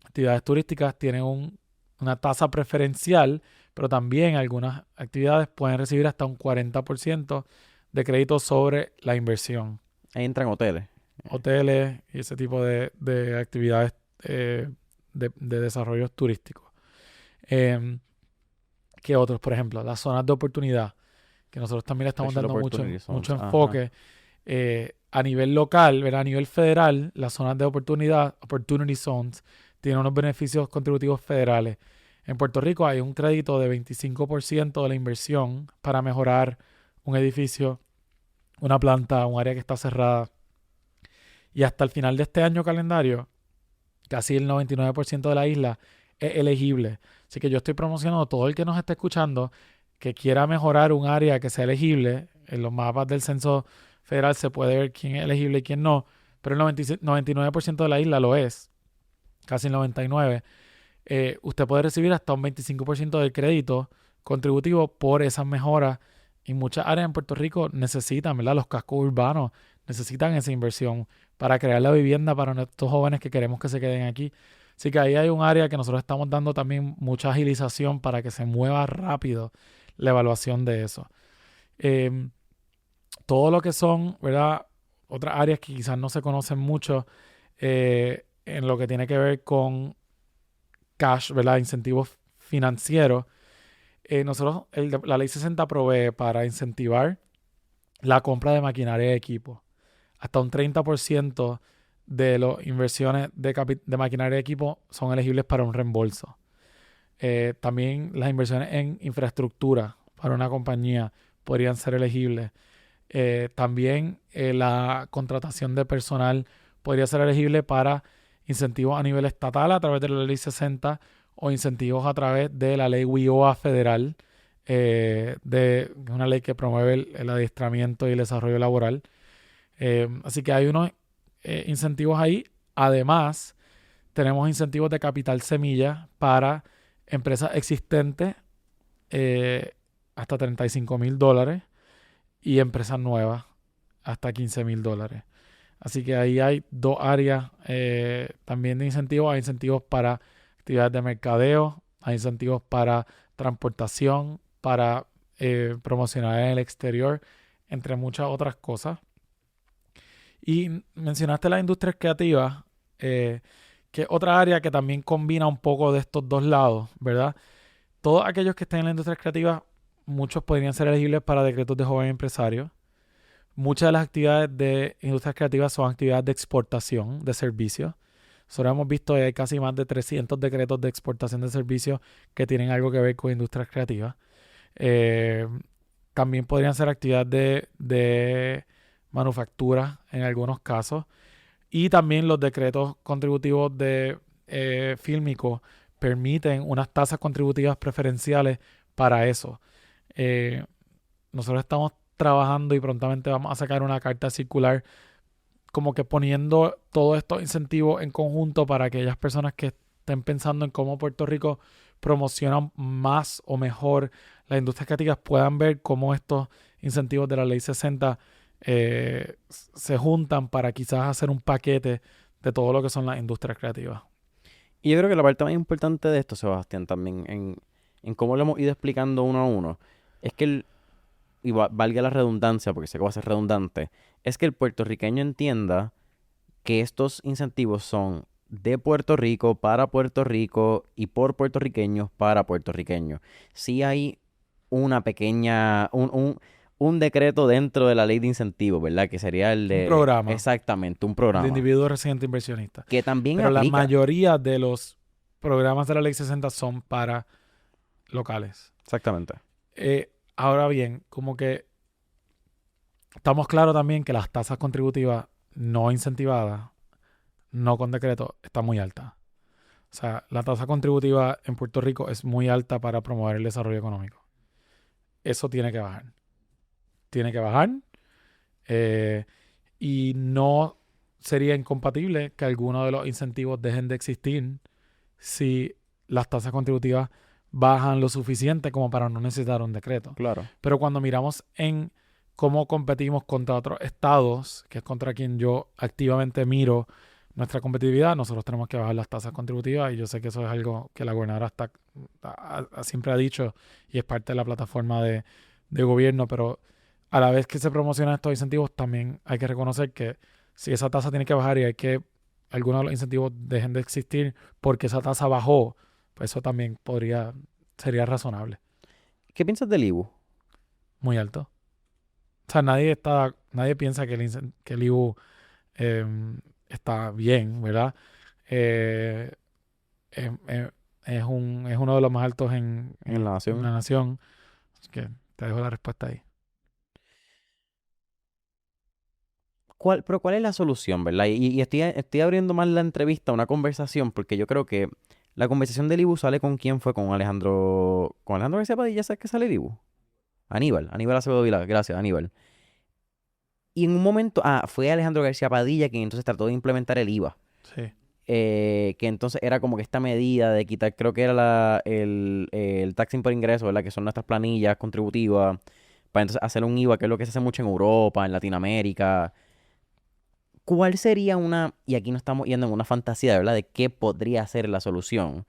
Actividades turísticas tienen una tasa preferencial, pero también algunas actividades pueden recibir hasta un 40% de crédito sobre la inversión. Ahí entran hoteles. Hoteles y ese tipo de actividades de desarrollo turístico. ¿Qué otros? Por ejemplo, las zonas de oportunidad, que nosotros también le estamos dando mucho enfoque. A nivel local, ¿verdad? A nivel federal, las zonas de oportunidad, Opportunity Zones, tienen unos beneficios contributivos federales. En Puerto Rico hay un crédito de 25% de la inversión para mejorar un edificio, una planta, un área que está cerrada. Y hasta el final de este año calendario, casi el 99% de la isla es elegible. Así que yo estoy promocionando a todo el que nos esté escuchando que quiera mejorar un área que sea elegible. En los mapas del censo federal se puede ver quién es elegible y quién no, pero el 99% de la isla lo es, casi el 99%. Usted puede recibir hasta un 25% del crédito contributivo por esas mejoras, y muchas áreas en Puerto Rico necesitan, ¿verdad? Los cascos urbanos necesitan esa inversión para crear la vivienda para nuestros jóvenes que queremos que se queden aquí. Así que ahí hay un área que nosotros estamos dando también mucha agilización para que se mueva rápido la evaluación de eso. Todo lo que son, ¿verdad?, otras áreas que quizás no se conocen mucho en lo que tiene que ver con cash, ¿verdad?, incentivos financieros. Nosotros, la Ley 60 provee para incentivar la compra de maquinaria y equipo. Hasta un 30% de las inversiones de maquinaria y equipo son elegibles para un reembolso. También las inversiones en infraestructura para una compañía podrían ser elegibles. También la contratación de personal podría ser elegible para incentivos a nivel estatal a través de la Ley 60 o incentivos a través de la Ley WIOA federal, de una ley que promueve el adiestramiento y el desarrollo laboral. Así que hay unos incentivos ahí. Además, tenemos incentivos de capital semilla para empresas existentes hasta $35,000 y empresas nuevas hasta $15,000. Así que ahí hay dos áreas también de incentivos. Hay incentivos para actividades de mercadeo, hay incentivos para transportación, para promocionar en el exterior, entre muchas otras cosas. Y mencionaste las industrias creativas, que es otra área que también combina un poco de estos dos lados, ¿verdad? Todos aquellos que estén en las industrias creativas, muchos podrían ser elegibles para decretos de joven empresario. Muchas de las actividades de industrias creativas son actividades de exportación de servicios. Nosotros hemos visto que hay casi más de 300 decretos de exportación de servicios que tienen algo que ver con industrias creativas. También podrían ser actividades de manufactura en algunos casos. Y también los decretos contributivos de fílmicos permiten unas tasas contributivas preferenciales para eso. Nosotros estamos trabajando y prontamente vamos a sacar una carta circular como que poniendo todos estos incentivos en conjunto para aquellas personas que estén pensando en cómo Puerto Rico promociona más o mejor las industrias creativas puedan ver cómo estos incentivos de la Ley 60 se juntan para quizás hacer un paquete de todo lo que son las industrias creativas. Y yo creo que la parte más importante de esto, Sebastián, también en cómo lo hemos ido explicando uno a uno, es que y valga la redundancia, porque sé que va a ser redundante, es que el puertorriqueño entienda que estos incentivos son de Puerto Rico para Puerto Rico y por puertorriqueños para puertorriqueños. Sí hay una pequeña, un decreto dentro de la ley de incentivos, ¿verdad? Que sería el de... Un programa. Exactamente, un programa. De individuo residente inversionista. Que también Pero aplica... la mayoría de los programas de la Ley 60 son para locales. Exactamente. Ahora bien, como que estamos claros también que las tasas contributivas no incentivadas, no con decreto, están muy altas. O sea, la tasa contributiva en Puerto Rico es muy alta para promover el desarrollo económico. Eso tiene que bajar. Tiene que bajar. Y no sería incompatible que algunos de los incentivos dejen de existir si las tasas contributivas bajan lo suficiente como para no necesitar un decreto. Claro. Pero cuando miramos en cómo competimos contra otros estados, que es contra quien yo activamente miro nuestra competitividad, nosotros tenemos que bajar las tasas contributivas y yo sé que eso es algo que la gobernadora siempre ha dicho y es parte de la plataforma de gobierno, pero a la vez que se promocionan estos incentivos también hay que reconocer que si esa tasa tiene que bajar y hay que algunos de los incentivos dejen de existir porque esa tasa bajó, pues eso también sería razonable. ¿Qué piensas del IBU? Muy alto. O sea, nadie piensa que el IBU está bien, ¿verdad? Eh, es uno de los más altos En la nación. en la nación. Así que te dejo la respuesta ahí. Pero ¿cuál es la solución, verdad? Y estoy abriendo más la entrevista a una conversación porque yo creo que la conversación del IBU sale con quién fue, con Alejandro García Padilla, ¿sabes que sale el IBU? Aníbal Acevedo Vilá, gracias, Aníbal. Y en un momento, fue Alejandro García Padilla quien entonces trató de implementar el IVA. Sí. Que entonces era como que esta medida de quitar, creo que era el taxing por ingreso, ¿verdad? Que son nuestras planillas contributivas, para entonces hacer un IVA, que es lo que se hace mucho en Europa, en Latinoamérica. ¿Cuál sería y aquí no estamos yendo en una fantasía, ¿verdad? De qué podría ser la solución.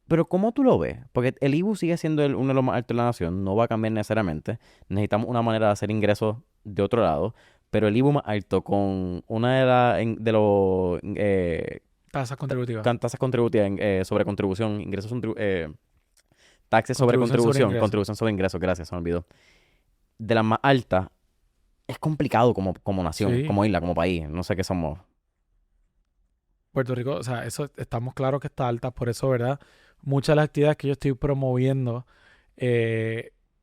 Pero ¿cómo tú lo ves? Porque el IBU sigue siendo uno de los más altos de la nación, no va a cambiar necesariamente. Necesitamos una manera de hacer ingresos de otro lado, pero el IBU más alto con una de los Tasas contributivas. tasas contributivas sobre contribución, taxes sobre contribución, contribución sobre ingresos, gracias, se me olvidó. De las más altas, es complicado como nación, Sí. como isla, como país, no sé qué somos. Puerto Rico, o sea, eso estamos claros que está alta, por eso, ¿verdad? Muchas de las actividades que yo estoy promoviendo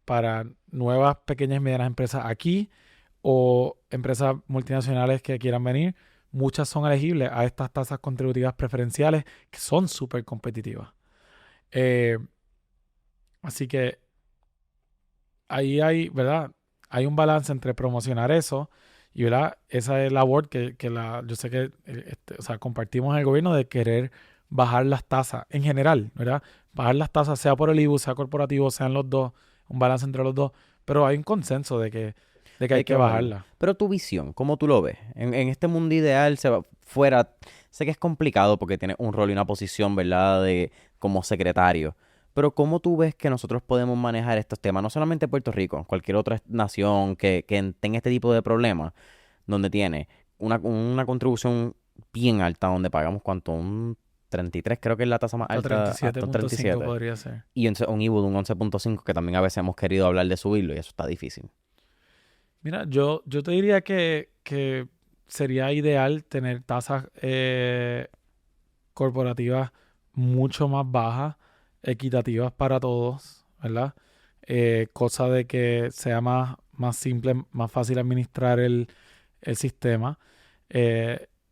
para nuevas pequeñas y medianas empresas aquí o empresas multinacionales que quieran venir, muchas son elegibles a estas tasas contributivas preferenciales que son súper competitivas. Así que ahí hay, ¿verdad? Hay un balance entre promocionar eso y, ¿verdad? Esa es la labor yo sé que o sea, compartimos en el gobierno de querer bajar las tasas en general, ¿verdad? Bajar las tasas, sea por el IBU, sea corporativo, sean los dos, un balance entre los dos, pero hay un consenso de que hay que bajarla. Pero tu visión, ¿cómo tú lo ves? En este mundo ideal, sé que es complicado porque tienes un rol y una posición, ¿verdad? Como secretario. Pero ¿cómo tú ves que nosotros podemos manejar estos temas? No solamente Puerto Rico, cualquier otra nación que tenga este tipo de problemas, donde tiene una contribución bien alta, donde pagamos ¿cuánto? Un 33, creo que es la tasa más alta. Hasta un 37.5 podría ser. Y un IBU de un 11.5, que también a veces hemos querido hablar de subirlo y eso está difícil. Mira, yo te diría que sería ideal tener tasas corporativas mucho más bajas, equitativas para todos, ¿verdad? Cosa de que sea más simple, más fácil administrar el sistema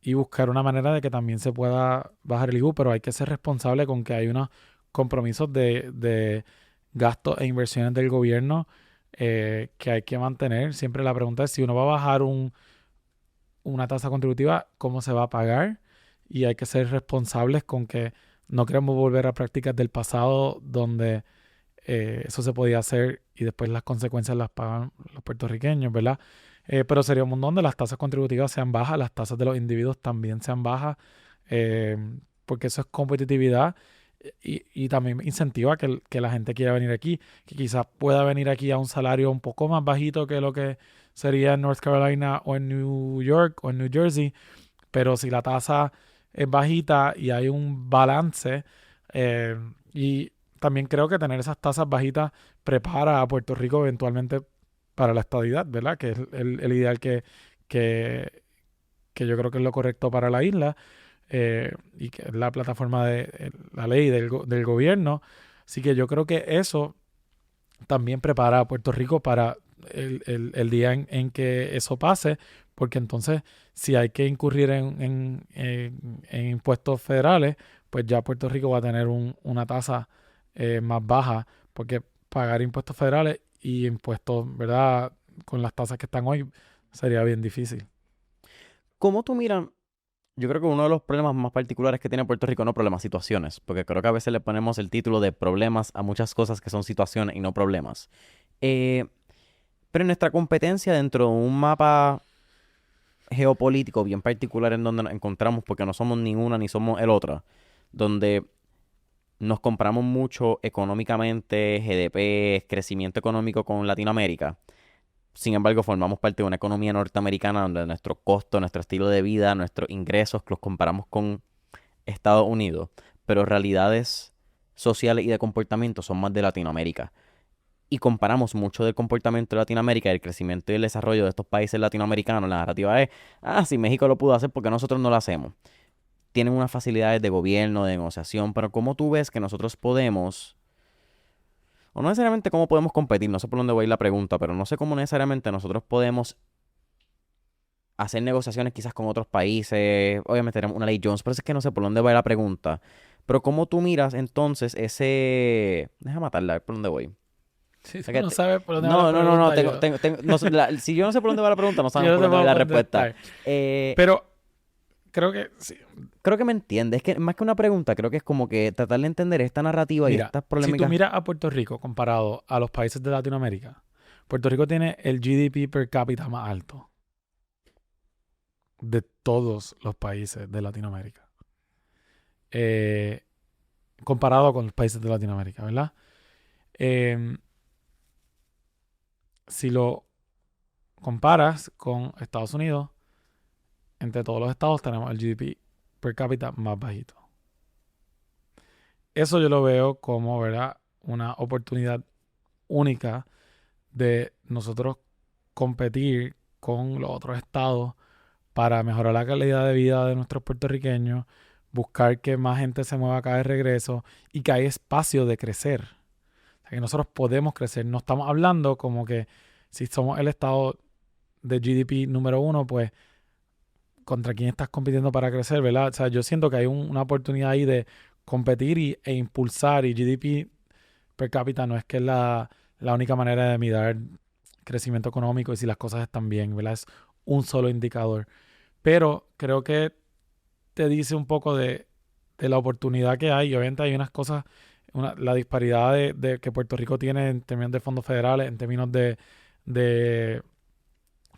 y buscar una manera de que también se pueda bajar el IBU, pero hay que ser responsable con que hay unos compromisos de gastos e inversiones del gobierno que hay que mantener. Siempre la pregunta es si uno va a bajar una tasa contributiva, ¿cómo se va a pagar? Y hay que ser responsables con que no queremos volver a prácticas del pasado donde eso se podía hacer y después las consecuencias las pagan los puertorriqueños, ¿verdad? Pero sería un mundo donde las tasas contributivas sean bajas, las tasas de los individuos también sean bajas, porque eso es competitividad y también incentiva que la gente quiera venir aquí, que quizás pueda venir aquí a un salario un poco más bajito que lo que sería en North Carolina o en New York o en New Jersey, pero si la tasa es bajita y hay un balance, y también creo que tener esas tasas bajitas prepara a Puerto Rico eventualmente para la estadidad, ¿verdad? Que es el ideal que yo creo que es lo correcto para la isla y que es la plataforma de la ley del gobierno. Así que yo creo que eso también prepara a Puerto Rico para el día en que eso pase, porque entonces si hay que incurrir en impuestos federales, pues ya Puerto Rico va a tener una tasa más baja, porque pagar impuestos federales y impuestos, ¿verdad? Con las tasas que están hoy sería bien difícil. ¿Cómo tú miras? Yo creo que uno de los problemas más particulares que tiene Puerto Rico, no problemas, situaciones, porque creo que a veces le ponemos el título de problemas a muchas cosas que son situaciones y no problemas. Eh, pero nuestra competencia dentro de un mapa geopolítico bien particular en donde nos encontramos, porque no somos ni una ni somos el otro, donde nos comparamos mucho económicamente, GDP, crecimiento económico con Latinoamérica. Sin embargo, formamos parte de una economía norteamericana donde nuestro costo, nuestro estilo de vida, nuestros ingresos los comparamos con Estados Unidos, pero realidades sociales y de comportamiento son más de Latinoamérica. Y comparamos mucho del comportamiento de Latinoamérica y el crecimiento y el desarrollo de estos países latinoamericanos. La narrativa es, si México lo pudo hacer, ¿por qué nosotros no lo hacemos? Tienen unas facilidades de gobierno, de negociación, pero ¿cómo tú ves que nosotros podemos, o no necesariamente cómo podemos competir, no sé por dónde va a ir la pregunta, pero no sé cómo necesariamente nosotros podemos hacer negociaciones quizás con otros países? Obviamente tenemos una ley Jones, pero es que no sé por dónde va la pregunta. Pero ¿cómo tú miras entonces ese... Deja matarla, a ver por dónde voy. Si O sea tú que no te- sabes por dónde No, va la no, no, no, pregunta, no sé, si yo no sé por dónde va la pregunta, no yo sabemos no por te dónde va la puedo respuesta. contestar. Pero creo que sí. Creo que me entiendes. Es que más que una pregunta, creo que es como que tratar de entender esta narrativa y Mira, estas si tú polémicas. miras a Puerto Rico comparado a los países de Latinoamérica, Puerto Rico tiene el GDP per cápita más alto de todos los países de Latinoamérica. Comparado con los países de Latinoamérica, ¿verdad? Em, si lo comparas con Estados Unidos, entre todos los estados tenemos el GDP per cápita más bajito. Eso yo lo veo como, ¿verdad?, una oportunidad única de nosotros competir con los otros estados para mejorar la calidad de vida de nuestros puertorriqueños, buscar que más gente se mueva acá de regreso y que hay espacio de crecer. O sea, que nosotros podemos crecer. No estamos hablando como que si somos el estado de GDP número 1, pues contra quién estás compitiendo para crecer, ¿verdad? O sea, yo siento que hay una oportunidad ahí de competir e impulsar, y GDP per cápita no es que es la única manera de mirar crecimiento económico y si las cosas están bien, ¿verdad? Es un solo indicador. Pero creo que te dice un poco de la oportunidad que hay. Y obviamente hay unas cosas, la disparidad de que Puerto Rico tiene en términos de fondos federales, en términos de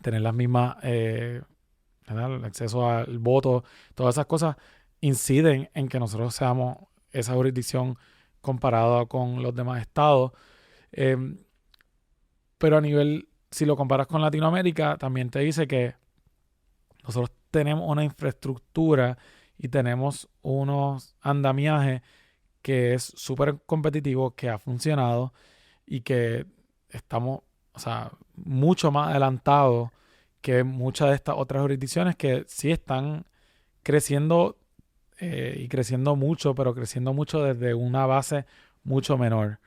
tener las mismas, ¿verdad?, el acceso al voto, todas esas cosas inciden en que nosotros seamos esa jurisdicción comparada con los demás estados. Pero a nivel, si lo comparas con Latinoamérica, también te dice que nosotros tenemos una infraestructura y tenemos unos andamiajes que es súper competitivo, que ha funcionado y que estamos, o sea, mucho más adelantados que muchas de estas otras jurisdicciones que sí están creciendo y creciendo mucho, pero creciendo mucho desde una base mucho menor.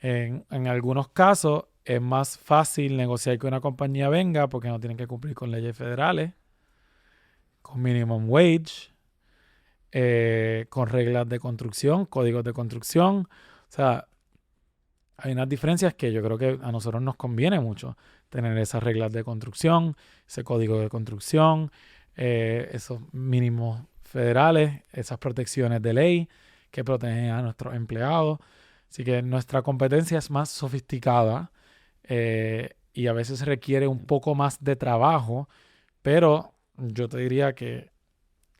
En algunos casos es más fácil negociar que una compañía venga porque no tienen que cumplir con leyes federales, con minimum wage, con reglas de construcción, códigos de construcción. O sea, hay unas diferencias que yo creo que a nosotros nos conviene mucho tener esas reglas de construcción, ese código de construcción, esos mínimos federales, esas protecciones de ley que protegen a nuestros empleados. Así que nuestra competencia es más sofisticada y a veces requiere un poco más de trabajo, pero yo te diría que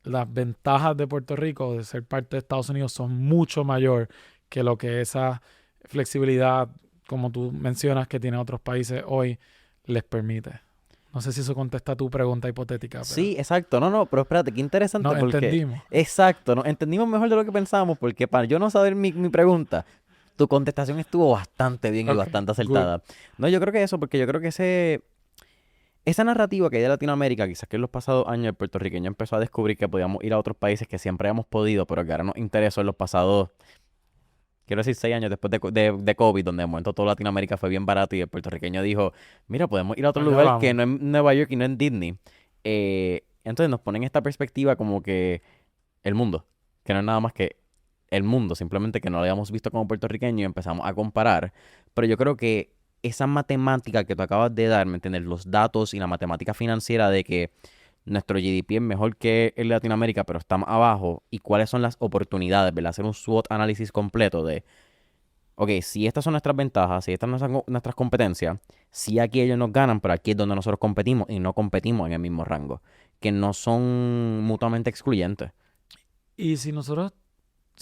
las ventajas de Puerto Rico de ser parte de Estados Unidos son mucho mayor que lo que esa flexibilidad, como tú mencionas, que tienen otros países hoy, les permite. No sé si eso contesta tu pregunta hipotética. Pero Sí, exacto. No, pero espérate, qué interesante nos porque... entendimos. Exacto, nos entendimos mejor de lo que pensábamos porque para yo no saber mi pregunta, tu contestación estuvo bastante bien y Ok, bastante acertada. No, yo creo que eso, porque yo creo que esa narrativa que hay de Latinoamérica, quizás que en los pasados años el puertorriqueño empezó a descubrir que podíamos ir a otros países que siempre habíamos podido, pero que ahora nos interesó en los pasados, quiero decir, 6 años después de COVID, donde de momento toda Latinoamérica fue bien barato y el puertorriqueño dijo, mira, podemos ir a otro Allá lugar vamos. que no es Nueva York y no es Disney. Entonces nos ponen esta perspectiva como que el mundo. que no es nada más que el mundo, simplemente que no lo habíamos visto como puertorriqueño y empezamos a comparar. Pero yo creo que esa matemática que tú acabas de dar, ¿me entiendes? Los datos y la matemática financiera de que nuestro GDP es mejor que el de Latinoamérica, pero estamos abajo, y cuáles son las oportunidades, ¿verdad? Hacer un SWOT análisis completo de, ok, si estas son nuestras ventajas, si estas son nuestras competencias, si aquí ellos nos ganan, pero aquí es donde nosotros competimos y no competimos en el mismo rango, que no son mutuamente excluyentes. Y si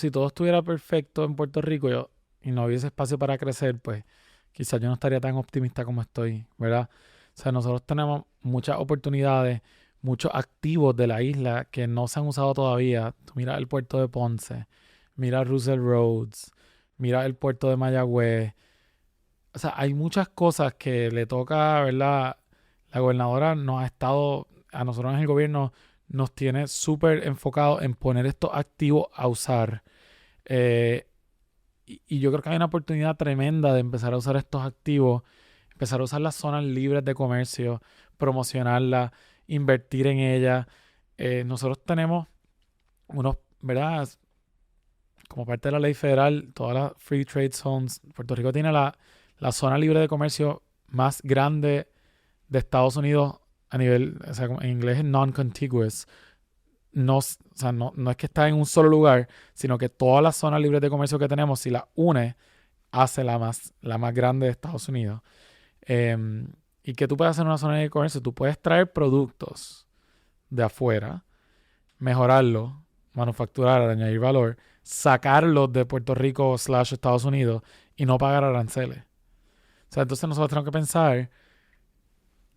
todo estuviera perfecto en Puerto Rico y no hubiese espacio para crecer, pues quizás yo no estaría tan optimista como estoy, ¿verdad? O sea, nosotros tenemos muchas oportunidades, muchos activos de la isla que no se han usado todavía. Tú mira el puerto de Ponce, mira Russell Roads, mira el puerto de Mayagüez. O sea, hay muchas cosas que le toca, ¿verdad? La gobernadora nos ha estado, a nosotros en el gobierno, nos tiene súper enfocado en poner estos activos a usar. Eh, y yo creo que hay una oportunidad tremenda de empezar a usar estos activos, empezar a usar las zonas libres de comercio, promocionarlas, invertir en ellas. Nosotros tenemos unos, ¿verdad? Como parte de la ley federal, todas las Free Trade Zones, Puerto Rico tiene la zona libre de comercio más grande de Estados Unidos a nivel, o sea, en inglés es non-contiguous. No, o sea, no es que está en un solo lugar, sino que todas las zonas libres de comercio que tenemos, si las une, hace la más grande de Estados Unidos. ¿Y qué tú puedes hacer en una zona de comercio? Tú puedes traer productos de afuera, mejorarlos, manufacturar, añadir valor, sacarlos de Puerto Rico / Estados Unidos y no pagar aranceles. O sea, entonces nosotros tenemos que pensar,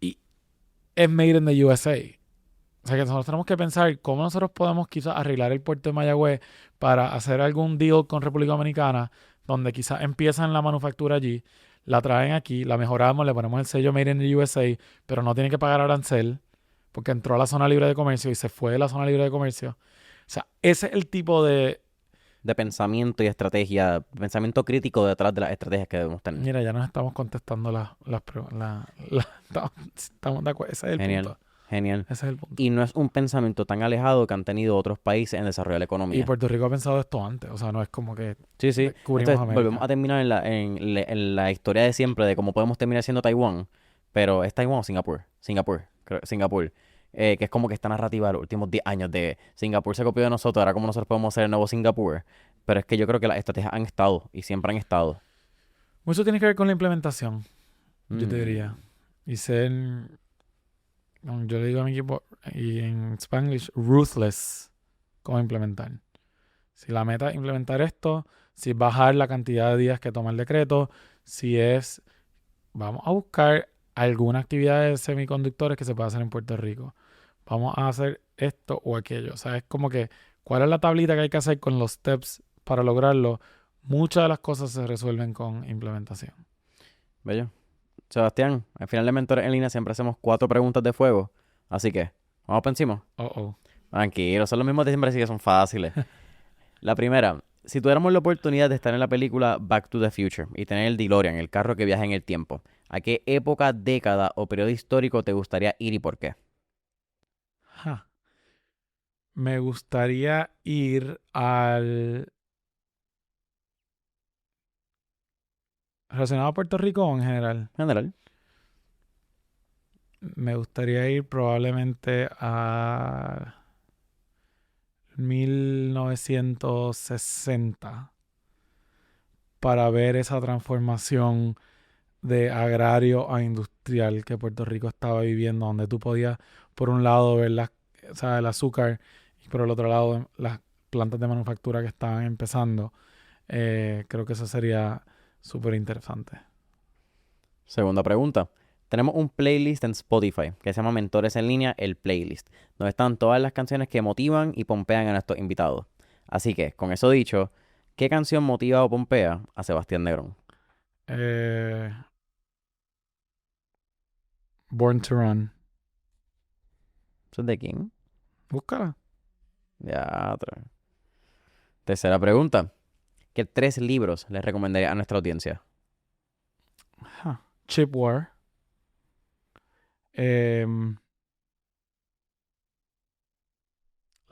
y es made in the USA. O sea, que nosotros tenemos que pensar cómo nosotros podemos quizás arreglar el puerto de Mayagüez para hacer algún deal con República Dominicana, donde quizás empiezan la manufactura allí, la traen aquí, la mejoramos, le ponemos el sello Made in the USA, pero no tiene que pagar arancel, porque entró a la zona libre de comercio y se fue de la zona libre de comercio. O sea, ese es el tipo de... pensamiento y estrategia, pensamiento crítico detrás de las estrategias que debemos tener. Mira, ya nos estamos contestando estamos de acuerdo. Ese es el Genial, punto. genial. Ese es el punto. Y no es un pensamiento tan alejado que han tenido otros países en desarrollo de la Y economía. Puerto Rico ha pensado esto antes. O sea, no es como que Sí, sí. descubrimos Entonces, América. volvemos a terminar en la historia de siempre de cómo podemos terminar siendo Taiwán, pero es Taiwán o Singapur. Singapur. Que es como que esta narrativa de los últimos 10 años de Singapur se copió de nosotros, ahora como nosotros podemos ser el nuevo Singapur. Pero es que yo creo que las estrategias han estado y siempre han estado. Mucho tiene que ver con la implementación, yo te Mm. diría. Y ser, yo le digo a mi equipo, y en Spanglish, ruthless, cómo implementar. Si la meta es implementar esto, si es bajar la cantidad de días que toma el decreto, si es, vamos a buscar alguna actividad de semiconductores que se pueda hacer en Puerto Rico. Vamos a hacer esto o aquello. O sea, es como que, ¿cuál es la tablita que hay que hacer con los steps para lograrlo? Muchas de las cosas se resuelven con implementación. Bello. Sebastián, al final de Mentores en Línea siempre hacemos 4 preguntas de fuego. Así que, vamos para encima. Oh. Tranquilo, son los mismos de siempre, así que son fáciles. La primera, si tuviéramos la oportunidad de estar en la película Back to the Future y tener el DeLorean, el carro que viaja en el tiempo, ¿a qué época, década o periodo histórico te gustaría ir y por qué? Me gustaría ir al... ¿Relacionado a Puerto Rico o en general? General. Me gustaría ir probablemente a 1960 para ver esa transformación de agrario a industrial que Puerto Rico estaba viviendo, donde tú podías, por un lado, ver o sea, el azúcar y por el otro lado, las plantas de manufactura que estaban empezando. Creo que eso sería súper interesante. Segunda pregunta. Tenemos un playlist en Spotify que se llama Mentores en Línea, el playlist, donde están todas las canciones que motivan y pompean a nuestros invitados. Así que, con eso dicho, ¿qué canción motiva o pompea a Sebastián Negrón? Born to Run. ¿Eso es de quién? Búscala. Ya. Tercera pregunta. ¿Qué 3 libros les recomendaría a nuestra audiencia? Chip War. La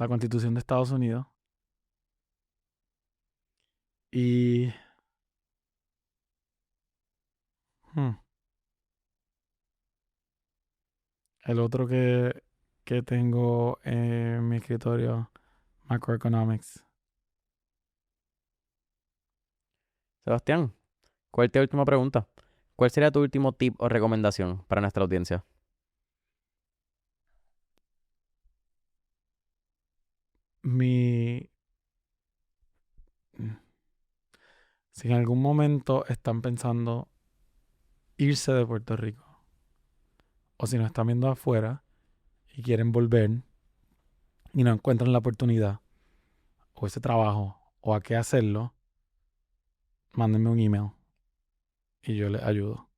Constitución de Estados Unidos. Y... El otro que tengo en mi escritorio, Macroeconomics. Sebastián, ¿cuál es tu última pregunta? ¿Cuál sería tu último tip o recomendación para nuestra audiencia? Mi... Si en algún momento están pensando irse de Puerto Rico, o si nos están viendo afuera y quieren volver y no encuentran la oportunidad, o ese trabajo, o a qué hacerlo, mándenme un email y yo les ayudo.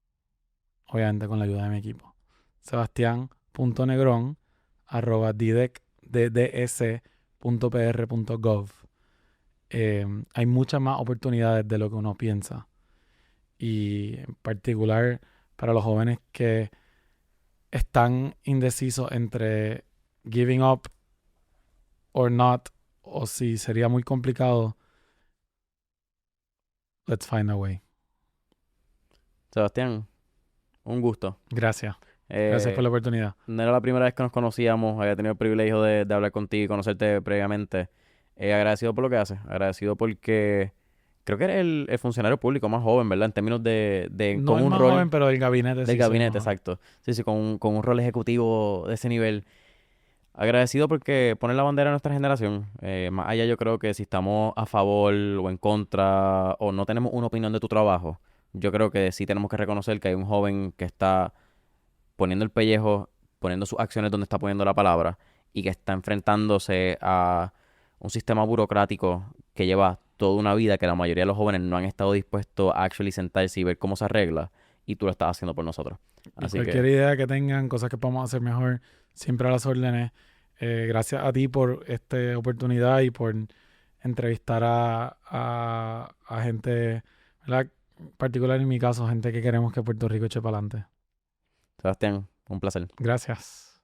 Obviamente con la ayuda de mi equipo. sebastian.negron@dds.pr.gov. Hay muchas más oportunidades de lo que uno piensa. Y en particular para los jóvenes que están indecisos entre giving up or not, o si sería muy complicado, let's find a way. Sebastián, un gusto. Gracias. Gracias por la oportunidad. No era la primera vez que nos conocíamos, había tenido el privilegio de hablar contigo y conocerte previamente. Agradecido por lo que haces, agradecido porque creo que eres el funcionario público más joven, ¿verdad? En términos de No con es un más rol joven, pero del gabinete del sí soy gabinete, más joven. exacto. Sí, sí, con un rol ejecutivo de ese nivel. Agradecido porque poner la bandera de nuestra generación. Más allá yo creo que si estamos a favor o en contra o no tenemos una opinión de tu trabajo, yo creo que sí tenemos que reconocer que hay un joven que está poniendo el pellejo, poniendo sus acciones donde está poniendo la palabra y que está enfrentándose a un sistema burocrático que lleva toda una vida que la mayoría de los jóvenes no han estado dispuestos a actually sentarse y ver cómo se arregla y tú lo estás haciendo por nosotros. Y Así cualquier que, idea que tengan, cosas que podamos hacer mejor, siempre a las órdenes. Gracias a ti por esta oportunidad y por entrevistar a gente, ¿verdad? En particular en mi caso, gente que queremos que Puerto Rico eche para adelante. Sebastián, un placer. Gracias.